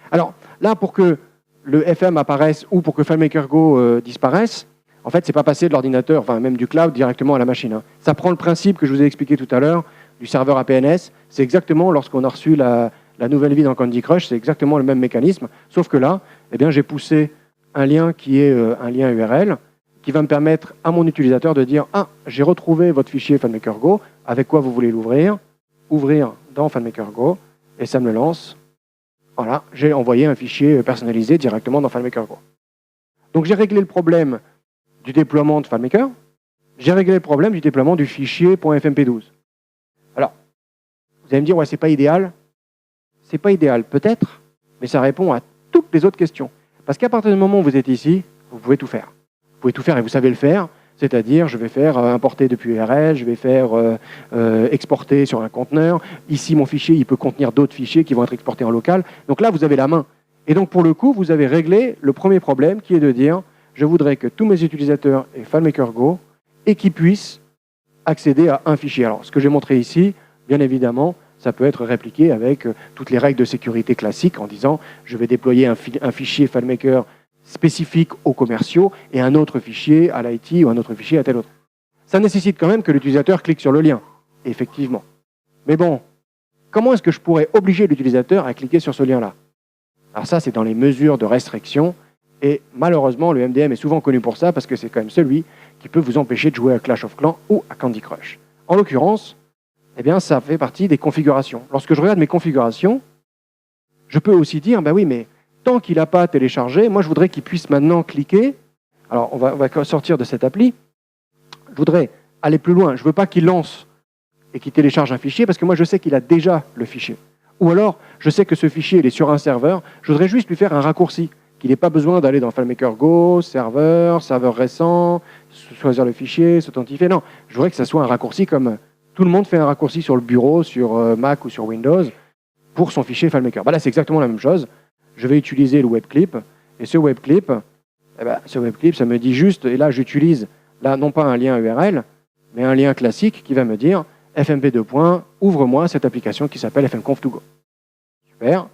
Alors là, pour que le FM apparaisse ou pour que FileMaker Go disparaisse, en fait, c'est pas passé de l'ordinateur, même du cloud, directement à la machine. Ça prend le principe que je vous ai expliqué tout à l'heure du serveur APNS. C'est exactement lorsqu'on a reçu la nouvelle vie dans Candy Crush, c'est exactement le même mécanisme, sauf que là, j'ai poussé un lien qui est un lien URL qui va me permettre à mon utilisateur de dire « Ah, j'ai retrouvé votre fichier FileMaker Go, avec quoi vous voulez l'ouvrir ?» Ouvrir dans FileMaker Go, et ça me le lance. Voilà, j'ai envoyé un fichier personnalisé directement dans FileMaker Go. Donc j'ai réglé le problème du déploiement de FileMaker, j'ai réglé le problème du déploiement du fichier .fmp12. Alors, vous allez me dire, ouais, c'est pas idéal. C'est pas idéal, peut-être, mais ça répond à toutes les autres questions. Parce qu'à partir du moment où vous êtes ici, vous pouvez tout faire. Vous pouvez tout faire et vous savez le faire. C'est-à-dire, je vais faire importer depuis URL, je vais faire exporter sur un conteneur. Ici, mon fichier, il peut contenir d'autres fichiers qui vont être exportés en local. Donc là, vous avez la main. Et donc, pour le coup, vous avez réglé le premier problème qui est de dire, je voudrais que tous mes utilisateurs aient FileMaker Go et qu'ils puissent accéder à un fichier. Alors, ce que j'ai montré ici, bien évidemment, ça peut être répliqué avec toutes les règles de sécurité classiques en disant je vais déployer un fichier FileMaker spécifique aux commerciaux et un autre fichier à l'IT ou un autre fichier à tel autre. Ça nécessite quand même que l'utilisateur clique sur le lien, effectivement. Mais bon, comment est-ce que je pourrais obliger l'utilisateur à cliquer sur ce lien-là? Alors ça, c'est dans les mesures de restriction. Et malheureusement, le MDM est souvent connu pour ça parce que c'est quand même celui qui peut vous empêcher de jouer à Clash of Clans ou à Candy Crush. En l'occurrence, eh bien, ça fait partie des configurations. Lorsque je regarde mes configurations, je peux aussi dire, bah oui, mais tant qu'il n'a pas téléchargé, moi je voudrais qu'il puisse maintenant cliquer. Alors, on va sortir de cette appli. Je voudrais aller plus loin. Je ne veux pas qu'il lance et qu'il télécharge un fichier parce que moi je sais qu'il a déjà le fichier. Ou alors, je sais que ce fichier il est sur un serveur. Je voudrais juste lui faire un raccourci, qu'il n'ait pas besoin d'aller dans FileMaker Go, serveur récent, choisir le fichier, s'authentifier. Non, je voudrais que ça soit un raccourci comme tout le monde fait un raccourci sur le bureau, sur Mac ou sur Windows, pour son fichier FileMaker. Bah là, c'est exactement la même chose. Je vais utiliser le webclip, et ce webclip, ça me dit juste, et là, j'utilise, là, non pas un lien URL, mais un lien classique qui va me dire FMP2. Ouvre-moi cette application qui s'appelle FMConf2Go. Super.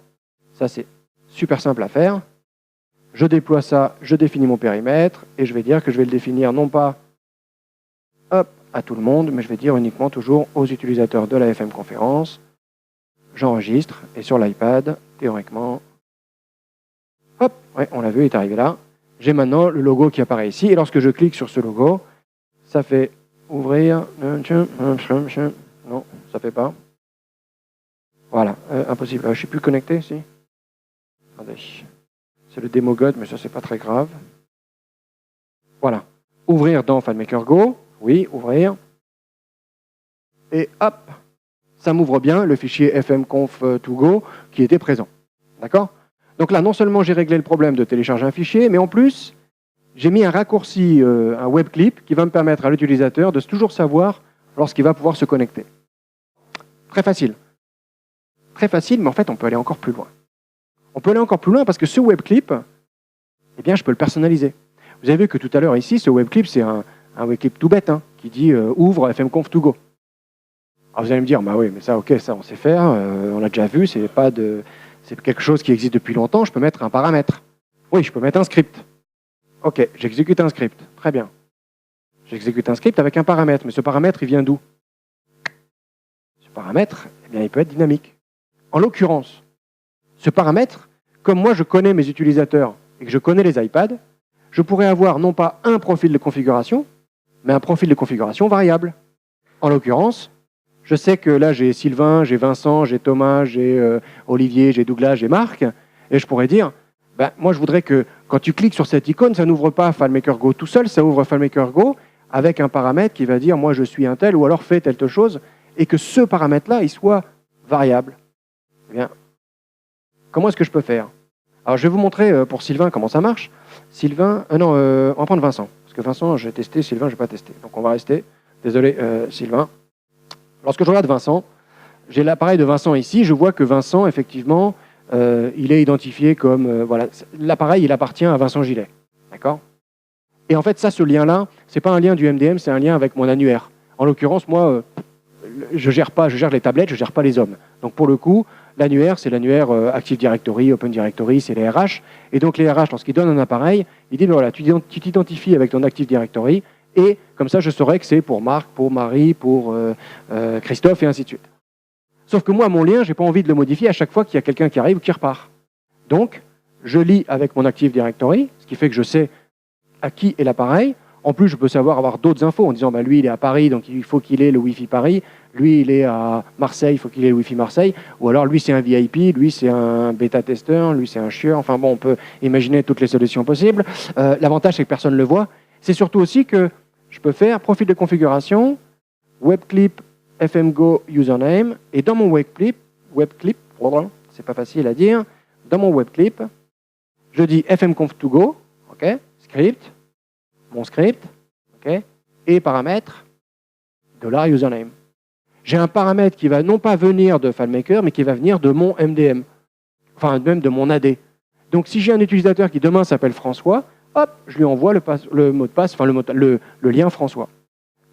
Ça, c'est super simple à faire. Je déploie ça, je définis mon périmètre, et je vais dire que je vais le définir non pas à tout le monde, mais je vais dire uniquement toujours aux utilisateurs de la FM conférence. J'enregistre, et sur l'iPad, théoriquement, hop, ouais, on l'a vu, il est arrivé là. J'ai maintenant le logo qui apparaît ici, et lorsque je clique sur ce logo, ça fait ouvrir. Non, ça fait pas. Voilà, impossible. Je ne suis plus connecté, si. Attendez. C'est le démo God, mais ça, c'est pas très grave. Voilà. Ouvrir dans FileMaker Go. Oui, ouvrir. Et hop, ça m'ouvre bien le fichier FMConf2Go qui était présent. D'accord? Donc là, non seulement j'ai réglé le problème de télécharger un fichier, mais en plus, j'ai mis un raccourci, un webclip, qui va me permettre à l'utilisateur de toujours savoir lorsqu'il va pouvoir se connecter. Très facile. Très facile, mais en fait, on peut aller encore plus loin. On peut aller encore plus loin parce que ce webclip, eh bien, je peux le personnaliser. Vous avez vu que tout à l'heure, ici, ce webclip, c'est un webclip tout bête, hein, qui dit ouvre FMConf2Go. Alors vous allez me dire, bah oui, mais ça, ok, ça, on sait faire, on l'a déjà vu, c'est quelque chose qui existe depuis longtemps, je peux mettre un paramètre. Oui, je peux mettre un script. Ok, j'exécute un script. Très bien. J'exécute un script avec un paramètre, mais ce paramètre, il vient d'où? Ce paramètre, eh bien, il peut être dynamique. En l'occurrence, ce paramètre, comme moi je connais mes utilisateurs et que je connais les iPads, je pourrais avoir non pas un profil de configuration, mais un profil de configuration variable. En l'occurrence, je sais que là j'ai Sylvain, j'ai Vincent, j'ai Thomas, j'ai Olivier, j'ai Douglas, j'ai Marc, et je pourrais dire, ben, moi je voudrais que quand tu cliques sur cette icône, ça n'ouvre pas FileMaker Go tout seul, ça ouvre FileMaker Go avec un paramètre qui va dire moi je suis un tel ou alors fais telle chose, et que ce paramètre-là, il soit variable. Eh bien, comment est-ce que je peux faire? Alors, je vais vous montrer pour Sylvain comment ça marche. Sylvain, on va prendre Vincent. Parce que Vincent, j'ai testé, Sylvain, je n'ai pas testé. Donc, on va rester. Désolé, Sylvain. Lorsque je regarde Vincent, j'ai l'appareil de Vincent ici. Je vois que Vincent, effectivement, il est identifié comme... voilà, l'appareil, il appartient à Vincent Gillet. D'accord? Et en fait, ça, ce lien-là, ce n'est pas un lien du MDM, c'est un lien avec mon annuaire. En l'occurrence, moi, je gère les tablettes, je ne gère pas les hommes. Donc, pour le coup... L'annuaire, c'est l'annuaire Active Directory, Open Directory, c'est les RH. Et donc les RH, lorsqu'ils donnent un appareil, ils disent, ben voilà, tu t'identifies avec ton Active Directory, et comme ça, je saurai que c'est pour Marc, pour Marie, pour Christophe, et ainsi de suite. Sauf que moi, mon lien, je n'ai pas envie de le modifier à chaque fois qu'il y a quelqu'un qui arrive ou qui repart. Donc, je lis avec mon Active Directory, ce qui fait que je sais à qui est l'appareil. En plus, je peux avoir d'autres infos en disant, ben, lui, il est à Paris, donc il faut qu'il ait le Wi-Fi Paris. Lui, il est à Marseille, il faut qu'il ait le Wi-Fi Marseille. Ou alors, lui, c'est un VIP, lui, c'est un bêta-testeur, lui, c'est un chieur. Enfin bon, on peut imaginer toutes les solutions possibles. L'avantage, c'est que personne ne le voit. C'est surtout aussi que je peux faire profil de configuration, webclip, FMGo username. Et dans mon webclip, c'est pas facile à dire, dans mon webclip, je dis FMConf2Go, ok, script, mon script, ok, et paramètre, $username. J'ai un paramètre qui va non pas venir de FileMaker, mais qui va venir de mon MDM, enfin même de mon AD. Donc si j'ai un utilisateur qui demain s'appelle François, hop, je lui envoie le mot de passe, enfin le lien François.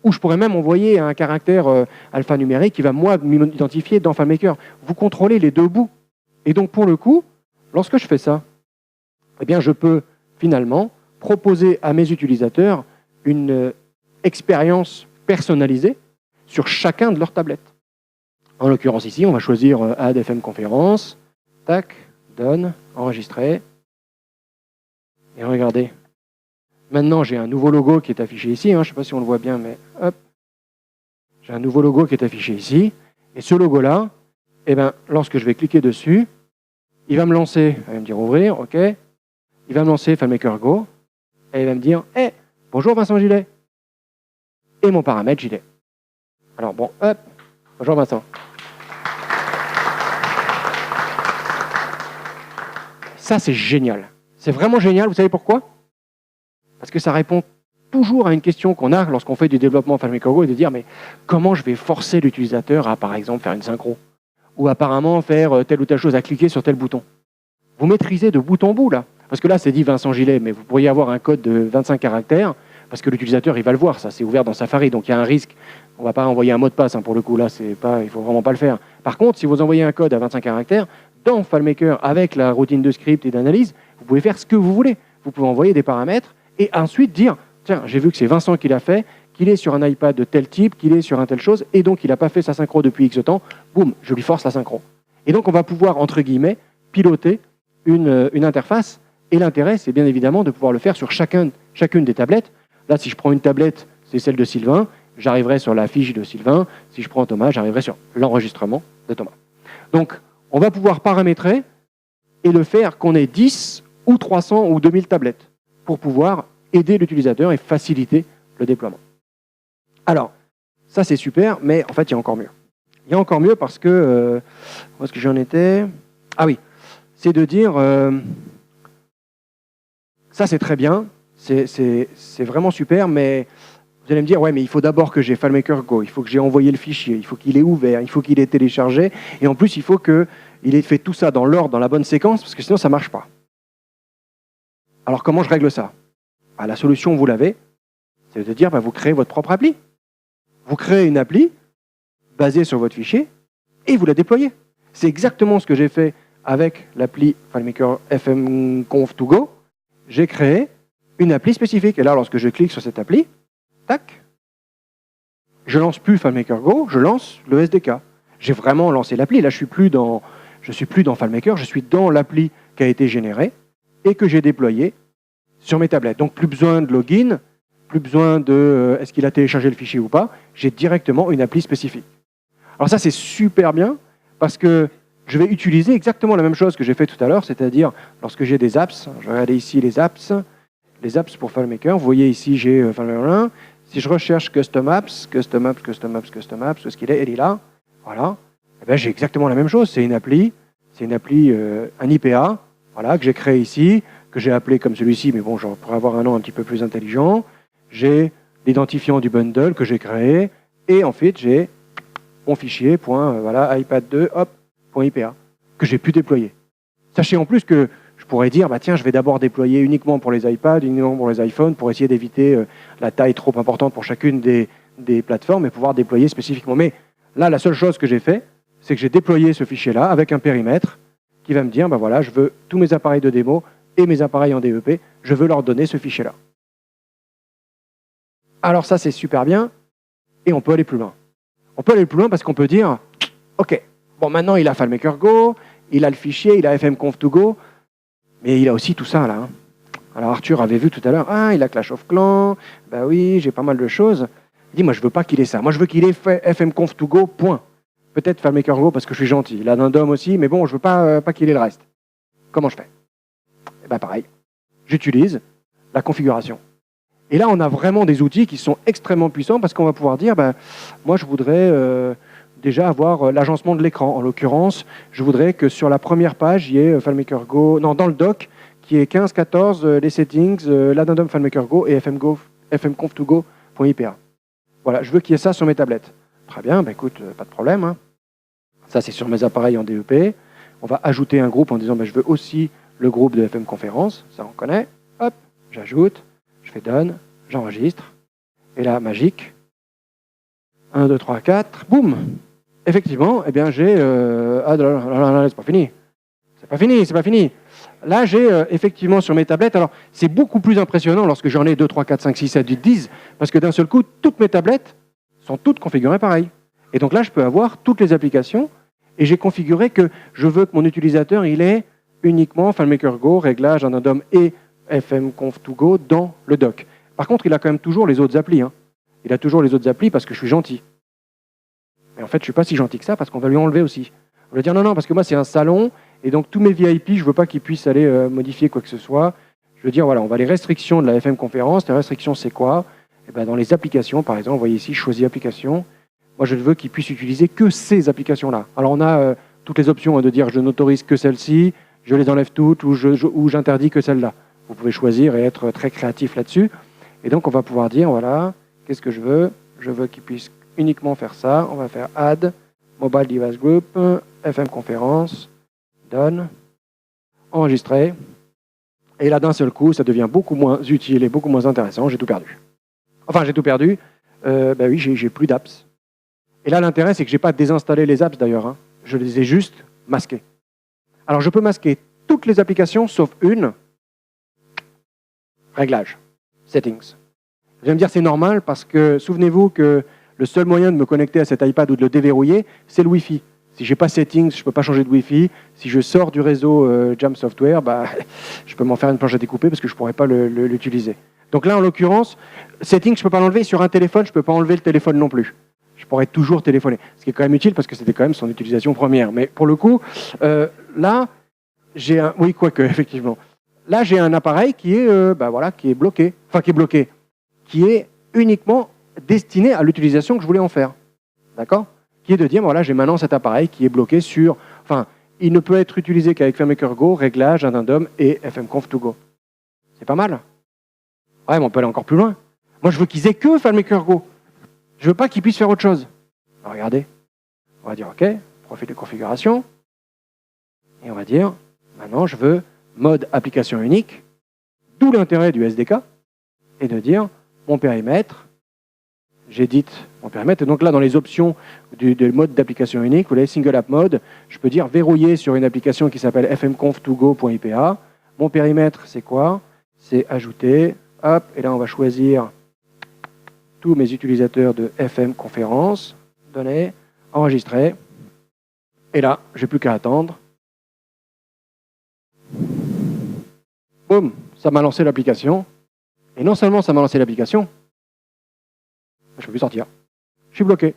Ou je pourrais même envoyer un caractère alphanumérique qui va, moi, m'identifier dans FileMaker. Vous contrôlez les deux bouts. Et donc, pour le coup, lorsque je fais ça, eh bien, je peux finalement proposer à mes utilisateurs une expérience personnalisée sur chacun de leurs tablettes. En l'occurrence, ici, on va choisir Add FM Conférence. Tac, Done, enregistrer. Et regardez. Maintenant, j'ai un nouveau logo qui est affiché ici. Je ne sais pas si on le voit bien, mais hop. J'ai un nouveau logo qui est affiché ici. Et ce logo-là, eh ben, lorsque je vais cliquer dessus, il va me lancer, il va me dire ouvrir, OK. Il va me lancer FileMaker Go. Et il va me dire, hey, bonjour Vincent Gillet. Et mon paramètre Gillet. Alors bon, hop, bonjour Vincent. Ça, c'est génial. C'est vraiment génial. Vous savez pourquoi? Parce que ça répond toujours à une question qu'on a lorsqu'on fait du développement FileMaker Go et de dire, mais comment je vais forcer l'utilisateur à, par exemple, faire une synchro? Ou apparemment faire telle ou telle chose, à cliquer sur tel bouton. Vous maîtrisez de bout en bout, là. Parce que là, c'est dit Vincent Gillet, mais vous pourriez avoir un code de 25 caractères, parce que l'utilisateur, il va le voir, ça, c'est ouvert dans Safari, donc il y a un risque. On ne va pas envoyer un mot de passe, pour le coup, là, il ne faut vraiment pas le faire. Par contre, si vous envoyez un code à 25 caractères, dans FileMaker, avec la routine de script et d'analyse, vous pouvez faire ce que vous voulez. Vous pouvez envoyer des paramètres et ensuite dire, tiens, j'ai vu que c'est Vincent qui l'a fait, qu'il est sur un iPad de tel type, qu'il est sur un telle chose, et donc il n'a pas fait sa synchro depuis X temps, boum, je lui force la synchro. Et donc on va pouvoir, entre guillemets, piloter une interface, et l'intérêt, c'est bien évidemment de pouvoir le faire sur chacune des tablettes. Là, si je prends une tablette, c'est celle de Sylvain, j'arriverai sur la fiche de Sylvain. Si je prends Thomas, j'arriverai sur l'enregistrement de Thomas. Donc, on va pouvoir paramétrer et le faire qu'on ait 10 ou 300 ou 2000 tablettes pour pouvoir aider l'utilisateur et faciliter le déploiement. Alors, ça c'est super, mais en fait, il y a encore mieux. Il y a encore mieux parce que, où est-ce que j'en étais? Ah oui, c'est de dire, ça c'est très bien, c'est vraiment super, mais vous allez me dire, ouais, mais il faut d'abord que j'ai FileMaker Go, il faut que j'ai envoyé le fichier, il faut qu'il ait ouvert, il faut qu'il ait téléchargé, et en plus, il faut qu'il ait fait tout ça dans l'ordre, dans la bonne séquence, parce que sinon, ça ne marche pas. Alors, comment je règle ça? La solution, vous l'avez, c'est de dire, vous créez votre propre appli. Vous créez une appli basée sur votre fichier, et vous la déployez. C'est exactement ce que j'ai fait avec l'appli FileMaker FM Conf to Go. J'ai créé une appli spécifique. Et là, lorsque je clique sur cette appli, tac, je lance plus FileMaker Go, je lance le SDK. J'ai vraiment lancé l'appli. Là, je suis plus dans FileMaker, je suis dans l'appli qui a été générée et que j'ai déployée sur mes tablettes. Donc, plus besoin de login, plus besoin de est-ce qu'il a téléchargé le fichier ou pas. J'ai directement une appli spécifique. Alors ça, c'est super bien parce que je vais utiliser exactement la même chose que j'ai fait tout à l'heure, c'est-à-dire lorsque j'ai des apps, je vais regarder ici les apps pour FileMaker. Vous voyez ici, j'ai FileMaker 1. Si je recherche Custom Apps, où est-ce qu'il est? Il est là. Voilà. Et bien, j'ai exactement la même chose. C'est une appli, un IPA, voilà, que j'ai créé ici, que j'ai appelé comme celui-ci, mais bon, je pourrais avoir un nom un petit peu plus intelligent. J'ai l'identifiant du bundle que j'ai créé, et ensuite, j'ai mon fichier, voilà, iPad2, .ipa, que j'ai pu déployer. Sachez en plus que je pourrais dire, tiens, je vais d'abord déployer uniquement pour les iPads, uniquement pour les iPhones, pour essayer d'éviter la taille trop importante pour chacune des plateformes et pouvoir déployer spécifiquement. Mais là, la seule chose que j'ai fait, c'est que j'ai déployé ce fichier-là avec un périmètre qui va me dire, voilà, je veux tous mes appareils de démo et mes appareils en DEP, je veux leur donner ce fichier-là. Alors ça, c'est super bien, et on peut aller plus loin. On peut aller plus loin parce qu'on peut dire, OK, bon, maintenant, il a FileMaker Go, il a le fichier, il a FMConf2Go, mais il a aussi tout ça, là. Alors, Arthur avait vu tout à l'heure, il a Clash of Clans, oui, j'ai pas mal de choses. Il dit, moi, je veux pas qu'il ait ça. Moi, je veux qu'il ait FMConf2Go, point. Peut-être FileMaker Go parce que je suis gentil. Il a un DOM aussi, mais bon, je veux pas qu'il ait le reste. Comment je fais? Pareil. J'utilise la configuration. Et là, on a vraiment des outils qui sont extrêmement puissants parce qu'on va pouvoir dire, moi, je voudrais déjà avoir l'agencement de l'écran. En l'occurrence, je voudrais que sur la première page, il y ait FileMaker Go, dans le doc, qui est 15, 14, les settings, l'addendum FileMaker Go et FMConf2Go.ipa. Voilà, je veux qu'il y ait ça sur mes tablettes. Très bien, écoute, pas de problème. Hein. Ça, c'est sur mes appareils en DEP. On va ajouter un groupe en disant, je veux aussi le groupe de FM Conférence. Ça, on connaît. Hop, j'ajoute, je fais Done, j'enregistre. Et là, magique, 1, 2, 3, 4, boum. Effectivement, eh bien j'ai... Ah, c'est pas fini. C'est pas fini, c'est pas fini. Là, j'ai effectivement sur mes tablettes, alors c'est beaucoup plus impressionnant lorsque j'en ai 2, 3, 4, 5, 6, 7, 8, 10, parce que d'un seul coup, toutes mes tablettes sont toutes configurées pareil. Et donc là, je peux avoir toutes les applications, et j'ai configuré que je veux que mon utilisateur, il ait uniquement FileMaker Go, réglage, Addendum et FMConf2Go dans le doc. Par contre, il a quand même toujours les autres applis. Hein. Il a toujours les autres applis parce que je suis gentil. Mais en fait, je ne suis pas si gentil que ça parce qu'on va lui enlever aussi. On va dire non, parce que moi, c'est un salon, et donc tous mes VIP, je ne veux pas qu'ils puissent aller modifier quoi que ce soit. Je veux dire, voilà, on va les restrictions de la FM conférence. Les restrictions, c'est quoi? Et ben, dans les applications, par exemple, vous voyez ici, je choisis application. Moi, je veux qu'ils puissent utiliser que ces applications-là. Alors, on a toutes les options de dire je n'autorise que celle-ci, je les enlève toutes ou j'interdis que celle-là. Vous pouvez choisir et être très créatif là-dessus. Et donc, on va pouvoir dire, voilà, qu'est-ce que je veux? Je veux qu'ils puissent uniquement faire ça. On va faire Add, Mobile Device Group, FM Conférence, Done, Enregistrer. Et là, d'un seul coup, ça devient beaucoup moins utile et beaucoup moins intéressant. J'ai tout perdu. Enfin, j'ai tout perdu. Ben oui, j'ai plus d'apps. Et là, l'intérêt, c'est que je n'ai pas désinstallé les apps d'ailleurs. Hein. Je les ai juste masquées. Alors, je peux masquer toutes les applications sauf une. Réglage. Settings. Vous allez me dire c'est normal parce que souvenez-vous que le seul moyen de me connecter à cet iPad ou de le déverrouiller, c'est le Wi-Fi. Si je n'ai pas Settings, je ne peux pas changer de Wi-Fi. Si je sors du réseau Jam Software, bah, je peux m'en faire une planche à découper parce que je ne pourrais pas l'utiliser. Donc là, en l'occurrence, Settings, je ne peux pas l'enlever. Sur un téléphone, je ne peux pas enlever le téléphone non plus. Je pourrais toujours téléphoner. Ce qui est quand même utile parce que c'était quand même son utilisation première. Mais pour le coup, là, j'ai un... Oui, quoique, effectivement. Là, j'ai un appareil qui est, voilà, qui est bloqué. Enfin, qui est bloqué. Qui est uniquement destiné à l'utilisation que je voulais en faire. D'accord? Qui est de dire, voilà, j'ai maintenant cet appareil qui est bloqué sur... Enfin, il ne peut être utilisé qu'avec FileMaker Go, réglage, Addendum et FMConf2Go. C'est pas mal. Ouais, mais on peut aller encore plus loin. Moi, je veux qu'ils aient que FileMaker Go. Je veux pas qu'ils puissent faire autre chose. Alors, regardez. On va dire, OK, profil de configuration. Et on va dire, maintenant, je veux mode application unique. D'où l'intérêt du SDK. Et de dire, mon périmètre, j'édite mon périmètre. Et donc là, dans les options du mode d'application unique, vous voyez, Single App Mode, je peux dire verrouiller sur une application qui s'appelle fmconf2go.ipa. Mon périmètre, c'est quoi? C'est ajouter. Hop, et là, on va choisir tous mes utilisateurs de FM conférence. Donner, enregistrer. Et là, je n'ai plus qu'à attendre. Boum, ça m'a lancé l'application. Et non seulement ça m'a lancé l'application, je ne peux plus sortir. Je suis bloqué.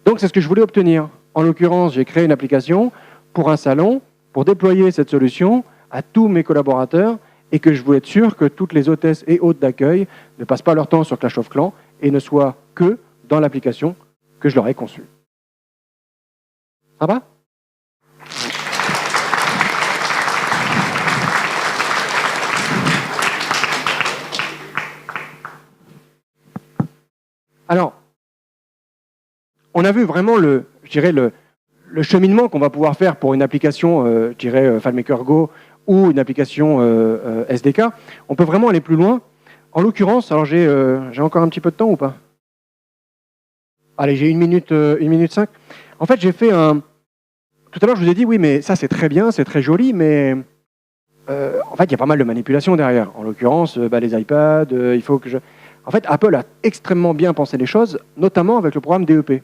Donc, c'est ce que je voulais obtenir. En l'occurrence, j'ai créé une application pour un salon, pour déployer cette solution à tous mes collaborateurs et que je voulais être sûr que toutes les hôtesses et hôtes d'accueil ne passent pas leur temps sur Clash of Clans et ne soient que dans l'application que je leur ai conçue. Ça va ? Alors, on a vu vraiment le cheminement qu'on va pouvoir faire pour une application, FileMaker Go ou une application SDK. On peut vraiment aller plus loin. En l'occurrence, alors j'ai encore un petit peu de temps ou pas? Allez, j'ai 1 minute 5. En fait, j'ai fait un... Tout à l'heure, je vous ai dit, oui, mais ça, c'est très bien, c'est très joli, mais en fait, il y a pas mal de manipulations derrière. En l'occurrence, les iPads, il faut que je... En fait, Apple a extrêmement bien pensé les choses, notamment avec le programme DEP.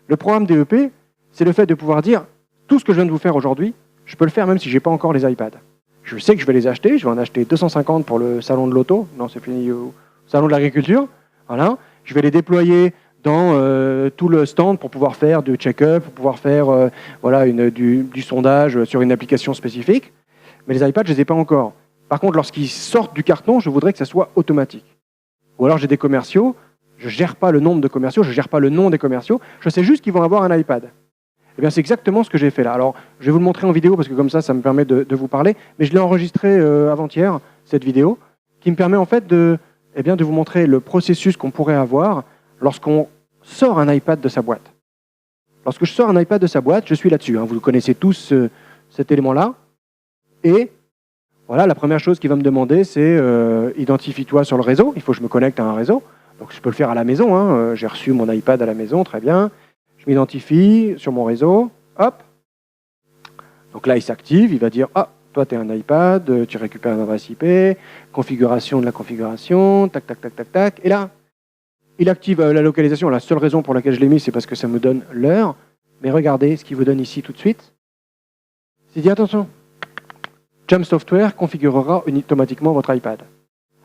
Le programme DEP, c'est le fait de pouvoir dire, tout ce que je viens de vous faire aujourd'hui, je peux le faire même si je n'ai pas encore les iPads. Je sais que je vais les acheter, je vais en acheter 250 pour le salon de l'auto, non, c'est fini, au salon de l'agriculture, voilà. Je vais les déployer dans tout le stand pour pouvoir faire du check-up, pour pouvoir faire du sondage sur une application spécifique. Mais les iPads, je ne les ai pas encore. Par contre, lorsqu'ils sortent du carton, je voudrais que ça soit automatique. Ou alors j'ai des commerciaux, je ne gère pas le nombre de commerciaux, je ne gère pas le nom des commerciaux, je sais juste qu'ils vont avoir un iPad. Eh bien, c'est exactement ce que j'ai fait là. Alors, je vais vous le montrer en vidéo parce que comme ça me permet de vous parler. Mais je l'ai enregistré avant-hier, cette vidéo, qui me permet en fait de vous montrer le processus qu'on pourrait avoir lorsqu'on sort un iPad de sa boîte. Lorsque je sors un iPad de sa boîte, je suis là-dessus. Hein. Vous connaissez tous cet élément-là. Et voilà, la première chose qu'il va me demander, c'est identifie-toi sur le réseau. Il faut que je me connecte à un réseau. Donc je peux le faire à la maison, hein. J'ai reçu mon iPad à la maison, très bien. Je m'identifie sur mon réseau, hop. Donc là, il s'active, il va dire, ah, toi, tu es un iPad, tu récupères une adresse IP, configuration de la configuration, tac, tac, tac, tac, tac. Et là, il active la localisation. La seule raison pour laquelle je l'ai mis, c'est parce que ça me donne l'heure. Mais regardez ce qu'il vous donne ici tout de suite. C'est dit, attention, Jump Software configurera automatiquement votre iPad.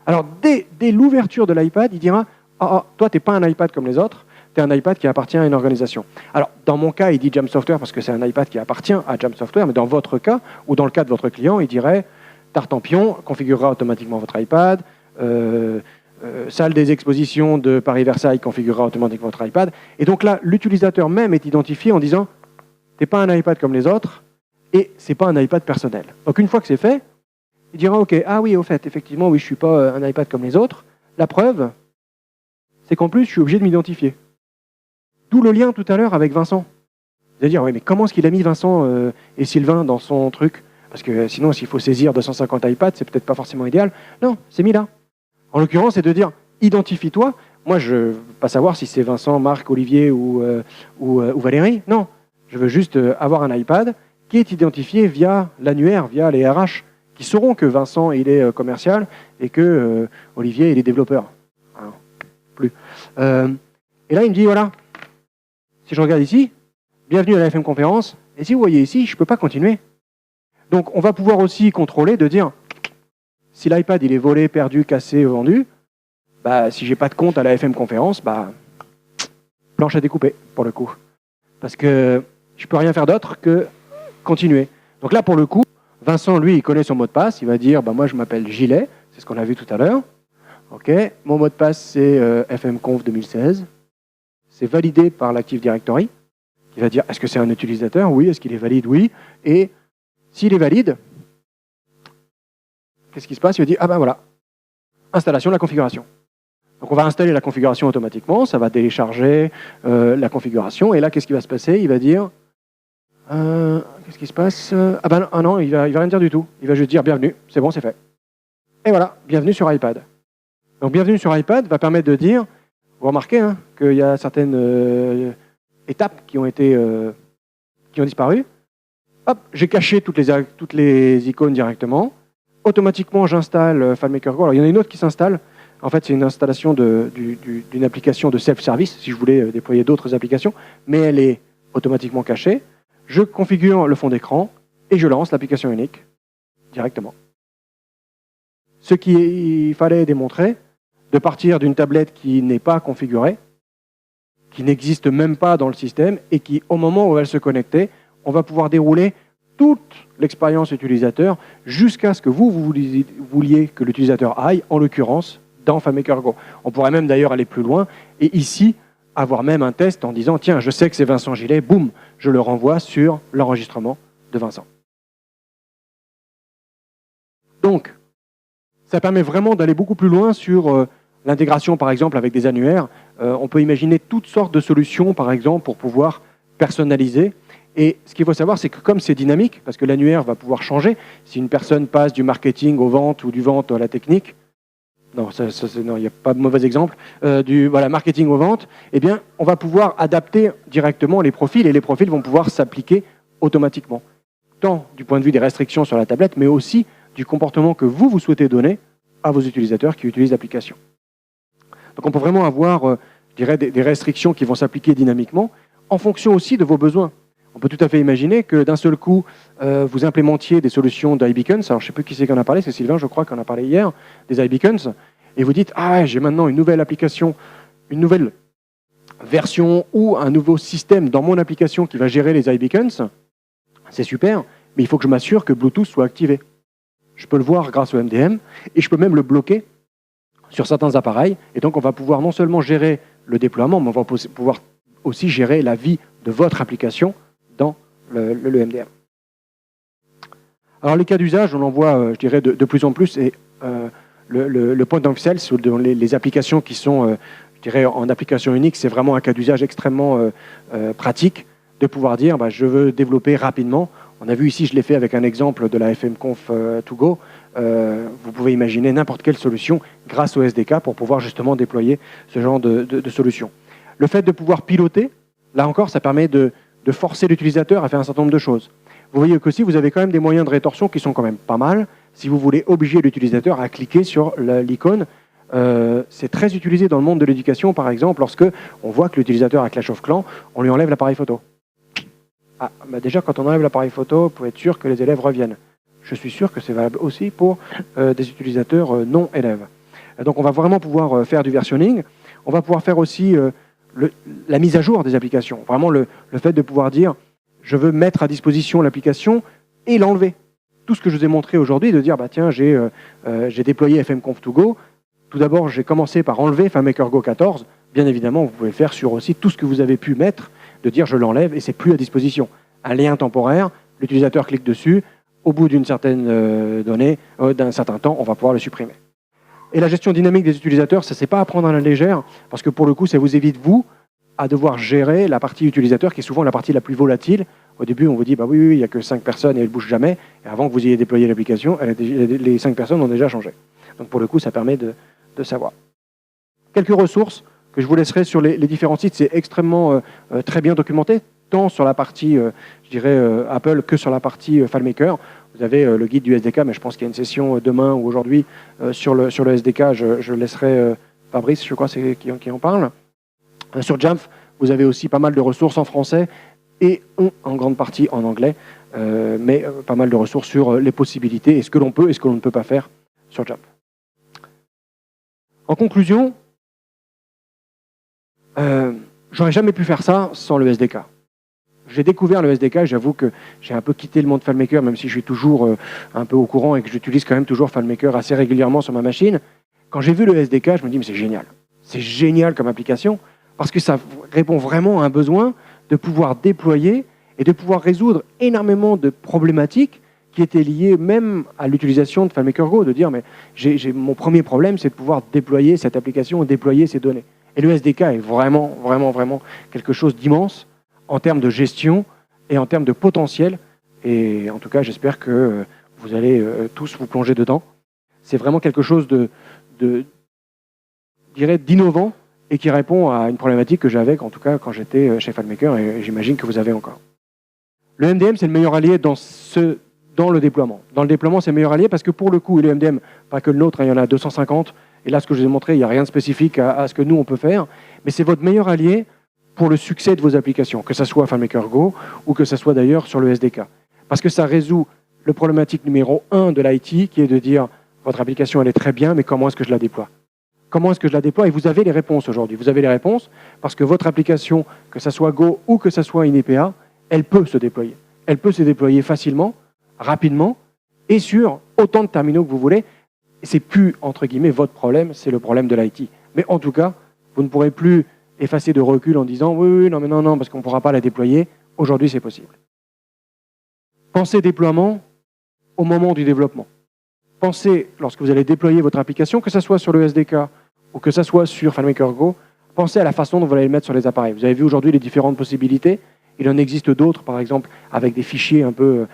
Alors, dès l'ouverture de l'iPad, il dira, ah, toi, tu n'es pas un iPad comme les autres, tu es un iPad qui appartient à une organisation. Alors, dans mon cas, il dit Jump Software parce que c'est un iPad qui appartient à Jump Software, mais dans votre cas, ou dans le cas de votre client, il dirait, Tartampion configurera automatiquement votre iPad, salle des expositions de Paris-Versailles configurera automatiquement votre iPad. Et donc là, l'utilisateur même est identifié en disant, tu n'es pas un iPad comme les autres, et ce n'est pas un iPad personnel. Donc une fois que c'est fait, il dira, OK, ah oui, au fait, effectivement, oui, je ne suis pas un iPad comme les autres. La preuve, c'est qu'en plus, je suis obligé de m'identifier. D'où le lien tout à l'heure avec Vincent. C'est-à-dire, oui, mais comment est-ce qu'il a mis Vincent et Sylvain dans son truc? Parce que sinon, s'il faut saisir 250 iPads, c'est peut-être pas forcément idéal. Non, c'est mis là. En l'occurrence, c'est de dire, identifie-toi. Moi, je ne veux pas savoir si c'est Vincent, Marc, Olivier ou Valérie. Non, je veux juste avoir un iPad qui est identifié via l'annuaire, via les RH, qui sauront que Vincent, il est commercial et que Olivier, il est développeur. Alors, plus. Et là, il me dit, voilà, si je regarde ici, bienvenue à la FM conférence, et si vous voyez ici, je ne peux pas continuer. Donc, on va pouvoir aussi contrôler, de dire, si l'iPad, il est volé, perdu, cassé, vendu, bah, si j'ai pas de compte à la FM conférence, bah, planche à découper, pour le coup. Parce que je peux rien faire d'autre que continuer. Donc là, pour le coup, Vincent, lui, il connaît son mot de passe. Il va dire, bah, moi, je m'appelle Gilet. C'est ce qu'on a vu tout à l'heure. OK. Mon mot de passe, c'est FMConf 2016. C'est validé par l'Active Directory. Il va dire, est-ce que c'est un utilisateur? Oui. Est-ce qu'il est valide? Oui. Et s'il est valide, qu'est-ce qui se passe? Il va dire, ah ben voilà, installation de la configuration. Donc on va installer la configuration automatiquement. Ça va télécharger la configuration. Et là, qu'est-ce qui va se passer? Il va dire, qu'est-ce qui se passe? Ah ben non, il va rien dire du tout. Il va juste dire bienvenue, c'est bon, c'est fait. Et voilà, bienvenue sur iPad. Donc bienvenue sur iPad va permettre de dire, vous remarquez hein, qu'il y a certaines étapes qui ont disparu. Hop, j'ai caché toutes les icônes directement. Automatiquement, j'installe FileMaker Go. Alors il y en a une autre qui s'installe. En fait, c'est une installation d'une application de self-service, si je voulais déployer d'autres applications, mais elle est automatiquement cachée. Je configure le fond d'écran et je lance l'application unique directement. Ce qu'il fallait démontrer, de partir d'une tablette qui n'est pas configurée, qui n'existe même pas dans le système et qui, au moment où elle se connectait, on va pouvoir dérouler toute l'expérience utilisateur jusqu'à ce que vous vouliez que l'utilisateur aille, en l'occurrence, dans FileMaker Go. On pourrait même d'ailleurs aller plus loin et ici, avoir même un test en disant, tiens, je sais que c'est Vincent Gilet, boum, je le renvoie sur l'enregistrement de Vincent. Donc, ça permet vraiment d'aller beaucoup plus loin sur l'intégration, par exemple, avec des annuaires. On peut imaginer toutes sortes de solutions, par exemple, pour pouvoir personnaliser. Et ce qu'il faut savoir, c'est que comme c'est dynamique, parce que l'annuaire va pouvoir changer, si une personne passe du marketing aux ventes ou du vente à la technique, non, il n'y a pas de mauvais exemple, marketing aux ventes, eh bien, on va pouvoir adapter directement les profils et les profils vont pouvoir s'appliquer automatiquement. Tant du point de vue des restrictions sur la tablette, mais aussi du comportement que vous souhaitez donner à vos utilisateurs qui utilisent l'application. Donc on peut vraiment avoir, je dirais, des restrictions qui vont s'appliquer dynamiquement en fonction aussi de vos besoins. On peut tout à fait imaginer que d'un seul coup, vous implémentiez des solutions d'iBeacons. Alors, je ne sais plus qui c'est qui en a parlé, c'est Sylvain, je crois, qui en a parlé hier, des iBeacons. Et vous dites, ah, j'ai maintenant une nouvelle application, une nouvelle version ou un nouveau système dans mon application qui va gérer les iBeacons. C'est super, mais il faut que je m'assure que Bluetooth soit activé. Je peux le voir grâce au MDM et je peux même le bloquer sur certains appareils. Et donc, on va pouvoir non seulement gérer le déploiement, mais on va pouvoir aussi gérer la vie de votre application dans le MDM. Alors les cas d'usage, on en voit, je dirais, de plus en plus, et le point of sale, dans les applications qui sont, je dirais, en application unique, c'est vraiment un cas d'usage extrêmement pratique, de pouvoir dire je veux développer rapidement. On a vu ici, je l'ai fait avec un exemple de la FMConf to go. Vous pouvez imaginer n'importe quelle solution grâce au SDK pour pouvoir justement déployer ce genre de solution. Le fait de pouvoir piloter, là encore, ça permet de forcer l'utilisateur à faire un certain nombre de choses. Vous voyez qu'aussi, vous avez quand même des moyens de rétorsion qui sont quand même pas mal. Si vous voulez obliger l'utilisateur à cliquer sur l'icône, c'est très utilisé dans le monde de l'éducation, par exemple, lorsque on voit que l'utilisateur a Clash of Clans, on lui enlève l'appareil photo. Ah, déjà, quand on enlève l'appareil photo, vous pouvez être sûr que les élèves reviennent. Je suis sûr que c'est valable aussi pour des utilisateurs non élèves. Donc, on va vraiment pouvoir faire du versionning. On va pouvoir faire aussi la mise à jour des applications. Vraiment, le fait de pouvoir dire, je veux mettre à disposition l'application et l'enlever. Tout ce que je vous ai montré aujourd'hui, de dire, tiens, j'ai déployé FMConf2Go. Tout d'abord, j'ai commencé par enlever FileMaker Go 14. Bien évidemment, vous pouvez le faire sur aussi tout ce que vous avez pu mettre, de dire je l'enlève et c'est plus à disposition. Un lien temporaire, l'utilisateur clique dessus, au bout d'une certaine donnée, d'un certain temps, on va pouvoir le supprimer. Et la gestion dynamique des utilisateurs, ça c'est pas à prendre à la légère, parce que pour le coup, ça vous évite, vous, à devoir gérer la partie utilisateur, qui est souvent la partie la plus volatile. Au début, on vous dit, oui, il n'y a que 5 personnes et elles ne bougent jamais. Et avant que vous ayez déployé l'application, les 5 personnes ont déjà changé. Donc pour le coup, ça permet de savoir. Quelques ressources que je vous laisserai sur les différents sites. C'est extrêmement très bien documenté, tant sur la partie, je dirais, Apple que sur la partie FileMaker. Vous avez le guide du SDK, mais je pense qu'il y a une session demain ou aujourd'hui sur le SDK. Je laisserai Fabrice, je crois, c'est qui en parle. Sur Jamf, vous avez aussi pas mal de ressources en français et en grande partie en anglais, mais pas mal de ressources sur les possibilités et ce que l'on peut et ce que l'on ne peut pas faire sur Jamf. En conclusion, j'aurais jamais pu faire ça sans le SDK. J'ai découvert le SDK, j'avoue que j'ai un peu quitté le monde FileMaker, même si je suis toujours un peu au courant et que j'utilise quand même toujours FileMaker assez régulièrement sur ma machine. Quand j'ai vu le SDK, je me dis, mais c'est génial. C'est génial comme application, parce que ça répond vraiment à un besoin de pouvoir déployer et de pouvoir résoudre énormément de problématiques qui étaient liées même à l'utilisation de FileMaker Go, de dire, mais mon premier problème, c'est de pouvoir déployer cette application et déployer ces données. Et le SDK est vraiment, vraiment, vraiment quelque chose d'immense en termes de gestion et en termes de potentiel. Et en tout cas, j'espère que vous allez tous vous plonger dedans. C'est vraiment quelque chose d'innovant et qui répond à une problématique que j'avais, en tout cas, quand j'étais chez FileMaker, et j'imagine que vous avez encore. Le MDM, c'est le meilleur allié dans le déploiement. Dans le déploiement, c'est le meilleur allié parce que pour le coup, le MDM, pas que le nôtre, il y en a 250, et là, ce que je vous ai montré, il n'y a rien de spécifique à ce que nous, on peut faire, mais c'est votre meilleur allié pour le succès de vos applications, que ce soit FileMaker Go ou que ce soit d'ailleurs sur le SDK. Parce que ça résout le problématique numéro 1 de l'IT, qui est de dire, votre application, elle est très bien, mais comment est-ce que je la déploie? Comment est-ce que je la déploie? Et vous avez les réponses aujourd'hui. Vous avez les réponses parce que votre application, que ce soit Go ou que ce soit une EPA, elle peut se déployer. Elle peut se déployer facilement, rapidement, et sur autant de terminaux que vous voulez. Et c'est plus, entre guillemets, votre problème, c'est le problème de l'IT. Mais en tout cas, vous ne pourrez plus effacer de recul en disant « oui, non, mais non, parce qu'on ne pourra pas la déployer ». Aujourd'hui, c'est possible. Pensez déploiement au moment du développement. Pensez, lorsque vous allez déployer votre application, que ce soit sur le SDK ou que ce soit sur FileMaker Go, pensez à la façon dont vous allez le mettre sur les appareils. Vous avez vu aujourd'hui les différentes possibilités. Il en existe d'autres, par exemple, avec des fichiers un peu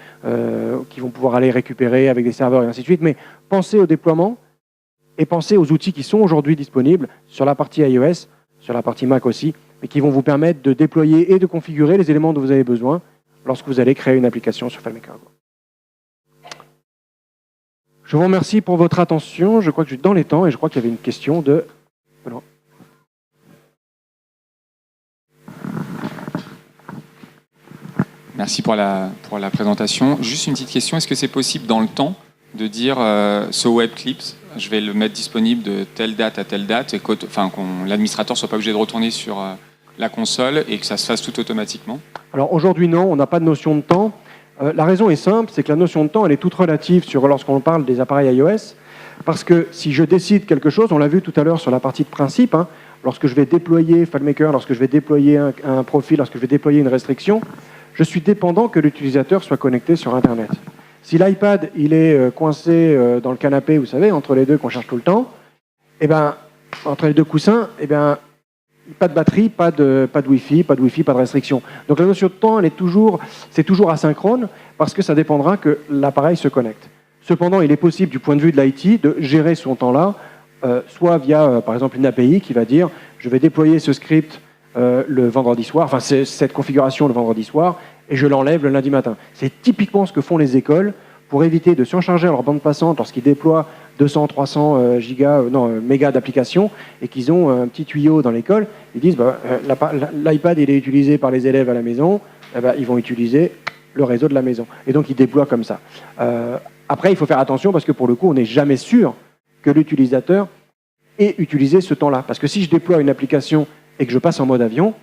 qui vont pouvoir aller récupérer avec des serveurs et ainsi de suite. Mais pensez au déploiement et pensez aux outils qui sont aujourd'hui disponibles sur la partie iOS, sur la partie Mac aussi, mais qui vont vous permettre de déployer et de configurer les éléments dont vous avez besoin lorsque vous allez créer une application sur FileMaker Go. Je vous remercie pour votre attention. Je crois que je suis dans les temps et je crois qu'il y avait une question de... Benoît. Merci pour la présentation. Juste une petite question, est-ce que c'est possible dans le temps de dire ce web clips, je vais le mettre disponible de telle date à telle date, et que l'administrateur ne soit pas obligé de retourner sur la console et que ça se fasse tout automatiquement? Alors aujourd'hui non, on n'a pas de notion de temps. La raison est simple, c'est que la notion de temps, elle est toute relative lorsqu'on parle des appareils iOS, parce que si je décide quelque chose, on l'a vu tout à l'heure sur la partie de principe, lorsque je vais déployer FileMaker, lorsque je vais déployer un profil, lorsque je vais déployer une restriction, je suis dépendant que l'utilisateur soit connecté sur Internet. Si l'iPad il est coincé dans le canapé, vous savez, entre les deux qu'on cherche tout le temps, entre les deux coussins, il pas de batterie, pas de Wi-Fi, pas de restriction. Donc la notion de temps, c'est toujours asynchrone parce que ça dépendra que l'appareil se connecte. Cependant, il est possible, du point de vue de l'IT, de gérer son temps-là, soit via, par exemple, une API qui va dire je vais déployer ce script le vendredi soir, enfin c'est cette configuration le vendredi soir, et je l'enlève le lundi matin. C'est typiquement ce que font les écoles pour éviter de surcharger leur bande passante lorsqu'ils déploient 200, 300 mégas d'applications et qu'ils ont un petit tuyau dans l'école. Ils disent l'iPad il est utilisé par les élèves à la maison, ils vont utiliser le réseau de la maison. Et donc ils déploient comme ça. Après, il faut faire attention parce que pour le coup, on n'est jamais sûr que l'utilisateur ait utilisé ce temps-là. Parce que si je déploie une application et que je passe en mode avion,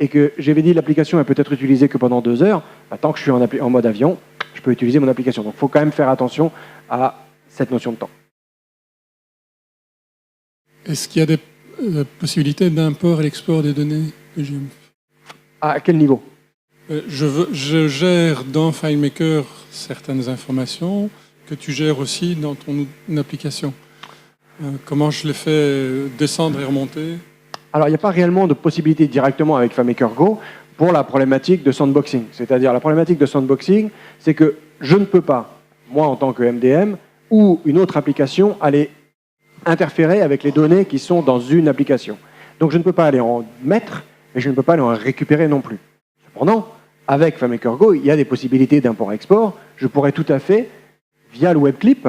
et que j'avais dit l'application est peut-être utilisée que pendant 2 heures, tant que je suis en mode avion, je peux utiliser mon application. Donc il faut quand même faire attention à cette notion de temps. Est-ce qu'il y a des possibilités d'import et l'export des données de GEMF? À quel niveau? Je gère dans FileMaker certaines informations que tu gères aussi dans ton application. Comment je les fais descendre et remonter? Alors, il n'y a pas réellement de possibilité directement avec FileMaker Go pour la problématique de sandboxing. C'est-à-dire, la problématique de sandboxing, c'est que je ne peux pas, moi en tant que MDM, ou une autre application, aller interférer avec les données qui sont dans une application. Donc, je ne peux pas aller en mettre, mais je ne peux pas aller en récupérer non plus. Cependant, avec FileMaker Go, il y a des possibilités d'import-export. Je pourrais tout à fait, via le WebClip,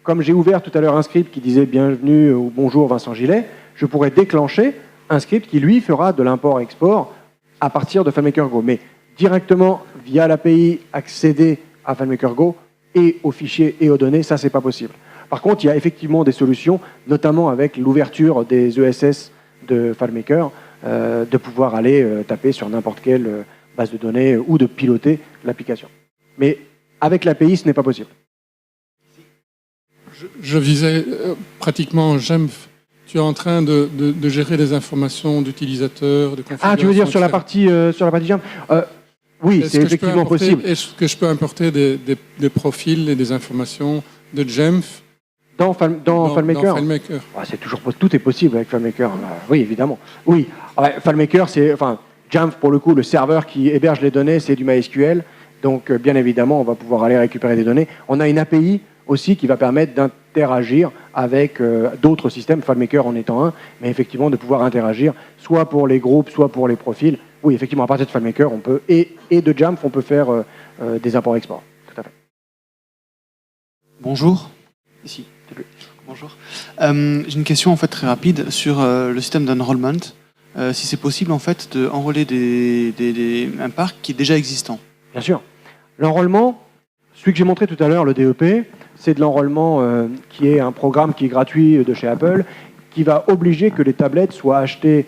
comme j'ai ouvert tout à l'heure un script qui disait « Bienvenue » ou « Bonjour Vincent Gillet », je pourrais déclencher un script qui, lui, fera de l'import-export à partir de FileMaker Go. Mais directement, via l'API, accéder à FileMaker Go et aux fichiers et aux données, ça, c'est pas possible. Par contre, il y a effectivement des solutions, notamment avec l'ouverture des ESS de FileMaker, de pouvoir aller taper sur n'importe quelle base de données ou de piloter l'application. Mais avec l'API, ce n'est pas possible. Je visais pratiquement GEMF. Tu es en train de gérer des informations d'utilisateurs, de configuration. Ah, tu veux dire sur la partie GEMF? Oui, c'est effectivement possible. Est-ce que je peux importer des profils et des informations de GEMF dans FileMaker? C'est toujours, tout est possible avec FileMaker. Oui, évidemment. Oui, FileMaker, GEMF, pour le coup, le serveur qui héberge les données, c'est du MySQL. Donc, bien évidemment, on va pouvoir aller récupérer des données. On a une API aussi qui va permettre d'interagir avec d'autres systèmes, FileMaker en étant un, mais effectivement de pouvoir interagir soit pour les groupes, soit pour les profils. Oui, effectivement, à partir de FileMaker, on peut, et de GEMF, on peut faire des imports-exports. Tout à fait. Bonjour. Ici. Bonjour. J'ai une question en fait très rapide sur le système d'enrollment. Si c'est possible en fait d'enrôler un parc qui est déjà existant. Bien sûr. L'enrôlement, celui que j'ai montré tout à l'heure, le DEP, c'est de l'enrôlement qui est un programme qui est gratuit de chez Apple, qui va obliger que les tablettes soient achetées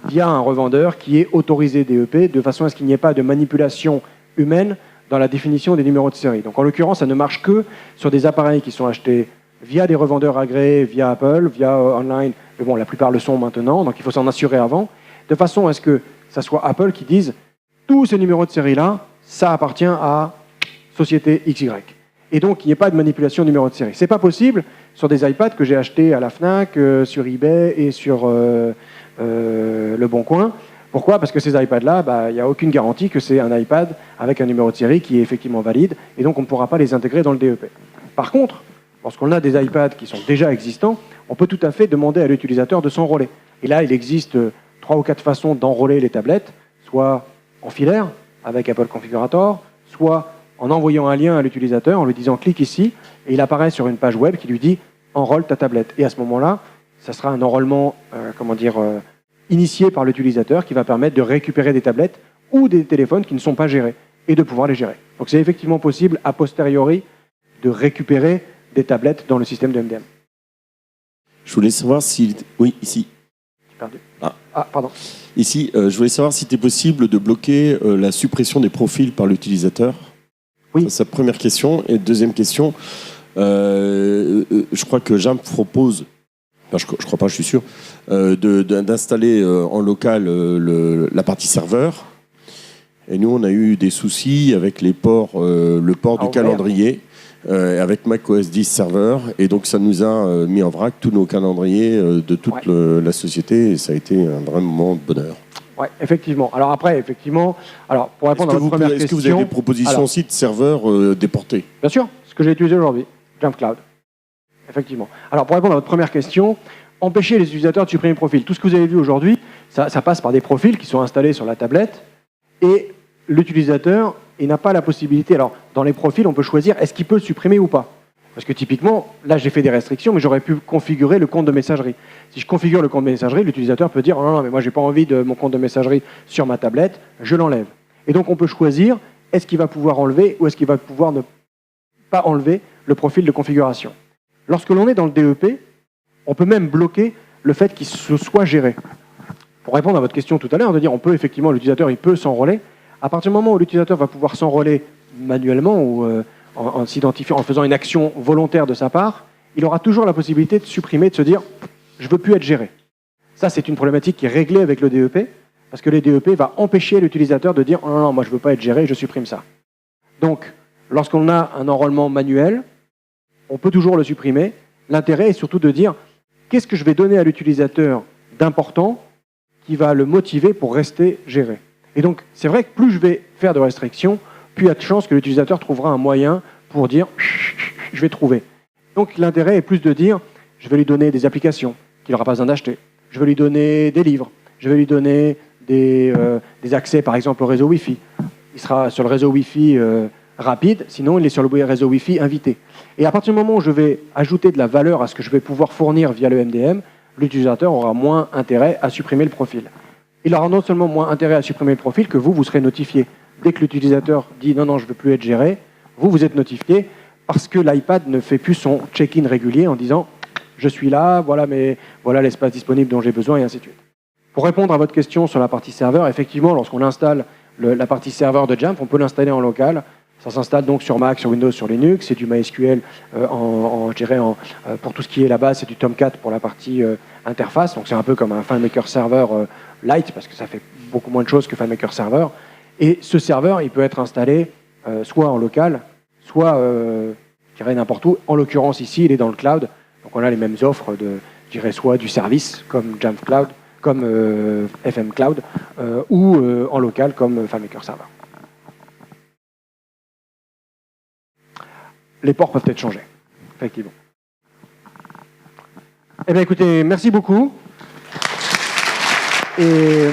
via un revendeur qui est autorisé DEP, de façon à ce qu'il n'y ait pas de manipulation humaine dans la définition des numéros de série. Donc en l'occurrence, ça ne marche que sur des appareils qui sont achetés via des revendeurs agréés, via Apple, via online. Mais bon, la plupart le sont maintenant, donc il faut s'en assurer avant, de façon à ce que ça soit Apple qui dise tous ces numéros de série-là, ça appartient à société XY. Et donc, il n'y ait pas de manipulation de numéro de série. Ce n'est pas possible sur des iPads que j'ai achetés à la FNAC, sur eBay et sur Le Bon Coin. Pourquoi? Parce que ces iPads-là, il n'y a aucune garantie que c'est un iPad avec un numéro de série qui est effectivement valide, et donc on ne pourra pas les intégrer dans le DEP. Par contre, lorsqu'on a des iPads qui sont déjà existants, on peut tout à fait demander à l'utilisateur de s'enrôler. Et là, il existe 3 ou 4 façons d'enrôler les tablettes, soit en filaire, avec Apple Configurator, soit en envoyant un lien à l'utilisateur, en lui disant « clique ici », et il apparaît sur une page web qui lui dit « enrôle ta tablette ». Et à ce moment-là, ça sera un enrôlement initié par l'utilisateur qui va permettre de récupérer des tablettes ou des téléphones qui ne sont pas gérés et de pouvoir les gérer. Donc c'est effectivement possible, a posteriori, de récupérer des tablettes dans le système de MDM. Je voulais savoir si... Oui, ici. J'ai perdu. Pardon. Ici, je voulais savoir si c'était possible de bloquer la suppression des profils par l'utilisateur. Oui. C'est sa première question. Et deuxième question, je crois que GEMF propose, enfin, je crois pas, je suis sûr, d'installer en local la partie serveur. Et nous, on a eu des soucis avec le port du calendrier. avec macOS 10 Server. Et donc, ça nous a mis en vrac tous nos calendriers de toute la société. Et ça a été un vrai moment de bonheur. Oui, effectivement. Alors après, alors pour répondre à votre première question... Est-ce que vous avez des propositions aussi de serveurs déportés? Bien sûr, ce que j'ai utilisé aujourd'hui, Jump Cloud. Effectivement. Alors pour répondre à votre première question, empêcher les utilisateurs de supprimer le profil. Tout ce que vous avez vu aujourd'hui, ça passe par des profils qui sont installés sur la tablette et l'utilisateur, il n'a pas la possibilité... Alors, dans les profils, on peut choisir est-ce qu'il peut le supprimer ou pas. Parce que typiquement, là, j'ai fait des restrictions, mais j'aurais pu configurer le compte de messagerie. Si je configure le compte de messagerie, l'utilisateur peut dire « Non, mais moi, j'ai pas envie de mon compte de messagerie sur ma tablette, je l'enlève. » Et donc, on peut choisir est-ce qu'il va pouvoir enlever ou est-ce qu'il va pouvoir ne pas enlever le profil de configuration. Lorsque l'on est dans le DEP, on peut même bloquer le fait qu'il soit géré. Pour répondre à votre question tout à l'heure, de dire on peut effectivement, l'utilisateur, il peut s'enrôler. À partir du moment où l'utilisateur va pouvoir s'enrôler manuellement ou en s'identifiant, en faisant une action volontaire de sa part, il aura toujours la possibilité de supprimer, de se dire « je ne veux plus être géré ». Ça, c'est une problématique qui est réglée avec le DEP, parce que le DEP va empêcher l'utilisateur de dire « non, moi je ne veux pas être géré, je supprime ça ». Donc, lorsqu'on a un enrôlement manuel, on peut toujours le supprimer. L'intérêt est surtout de dire « qu'est-ce que je vais donner à l'utilisateur d'important qui va le motiver pour rester géré ». Et donc, c'est vrai que plus je vais faire de restrictions, plus il y a de chances que l'utilisateur trouvera un moyen pour dire « je vais trouver ». Donc l'intérêt est plus de dire « je vais lui donner des applications qu'il n'aura pas besoin d'acheter, je vais lui donner des livres, je vais lui donner des accès par exemple au réseau Wi-Fi. Il sera sur le réseau Wi-Fi rapide, sinon il est sur le réseau Wi-Fi invité. » Et à partir du moment où je vais ajouter de la valeur à ce que je vais pouvoir fournir via le MDM, l'utilisateur aura moins intérêt à supprimer le profil. Il aura non seulement moins intérêt à supprimer le profil que vous serez notifié. Dès que l'utilisateur dit « non, non, je ne veux plus être géré », vous êtes notifié parce que l'iPad ne fait plus son check-in régulier en disant « je suis là, voilà l'espace disponible dont j'ai besoin » et ainsi de suite. Pour répondre à votre question sur la partie serveur, effectivement, lorsqu'on installe la partie serveur de Jamf, on peut l'installer en local. Ça s'installe donc sur Mac, sur Windows, sur Linux. C'est du MySQL pour tout ce qui est la base, c'est du Tomcat pour la partie interface. Donc c'est un peu comme un FileMaker Server Lite parce que ça fait beaucoup moins de choses que FileMaker Server. Et ce serveur, il peut être installé soit en local, soit je dirais n'importe où. En l'occurrence ici, il est dans le cloud. Donc on a les mêmes offres je dirais soit du service comme Jamf Cloud, comme FM Cloud, ou en local comme FileMaker Server. Les ports peuvent être changés, effectivement. Eh bien écoutez, merci beaucoup. Et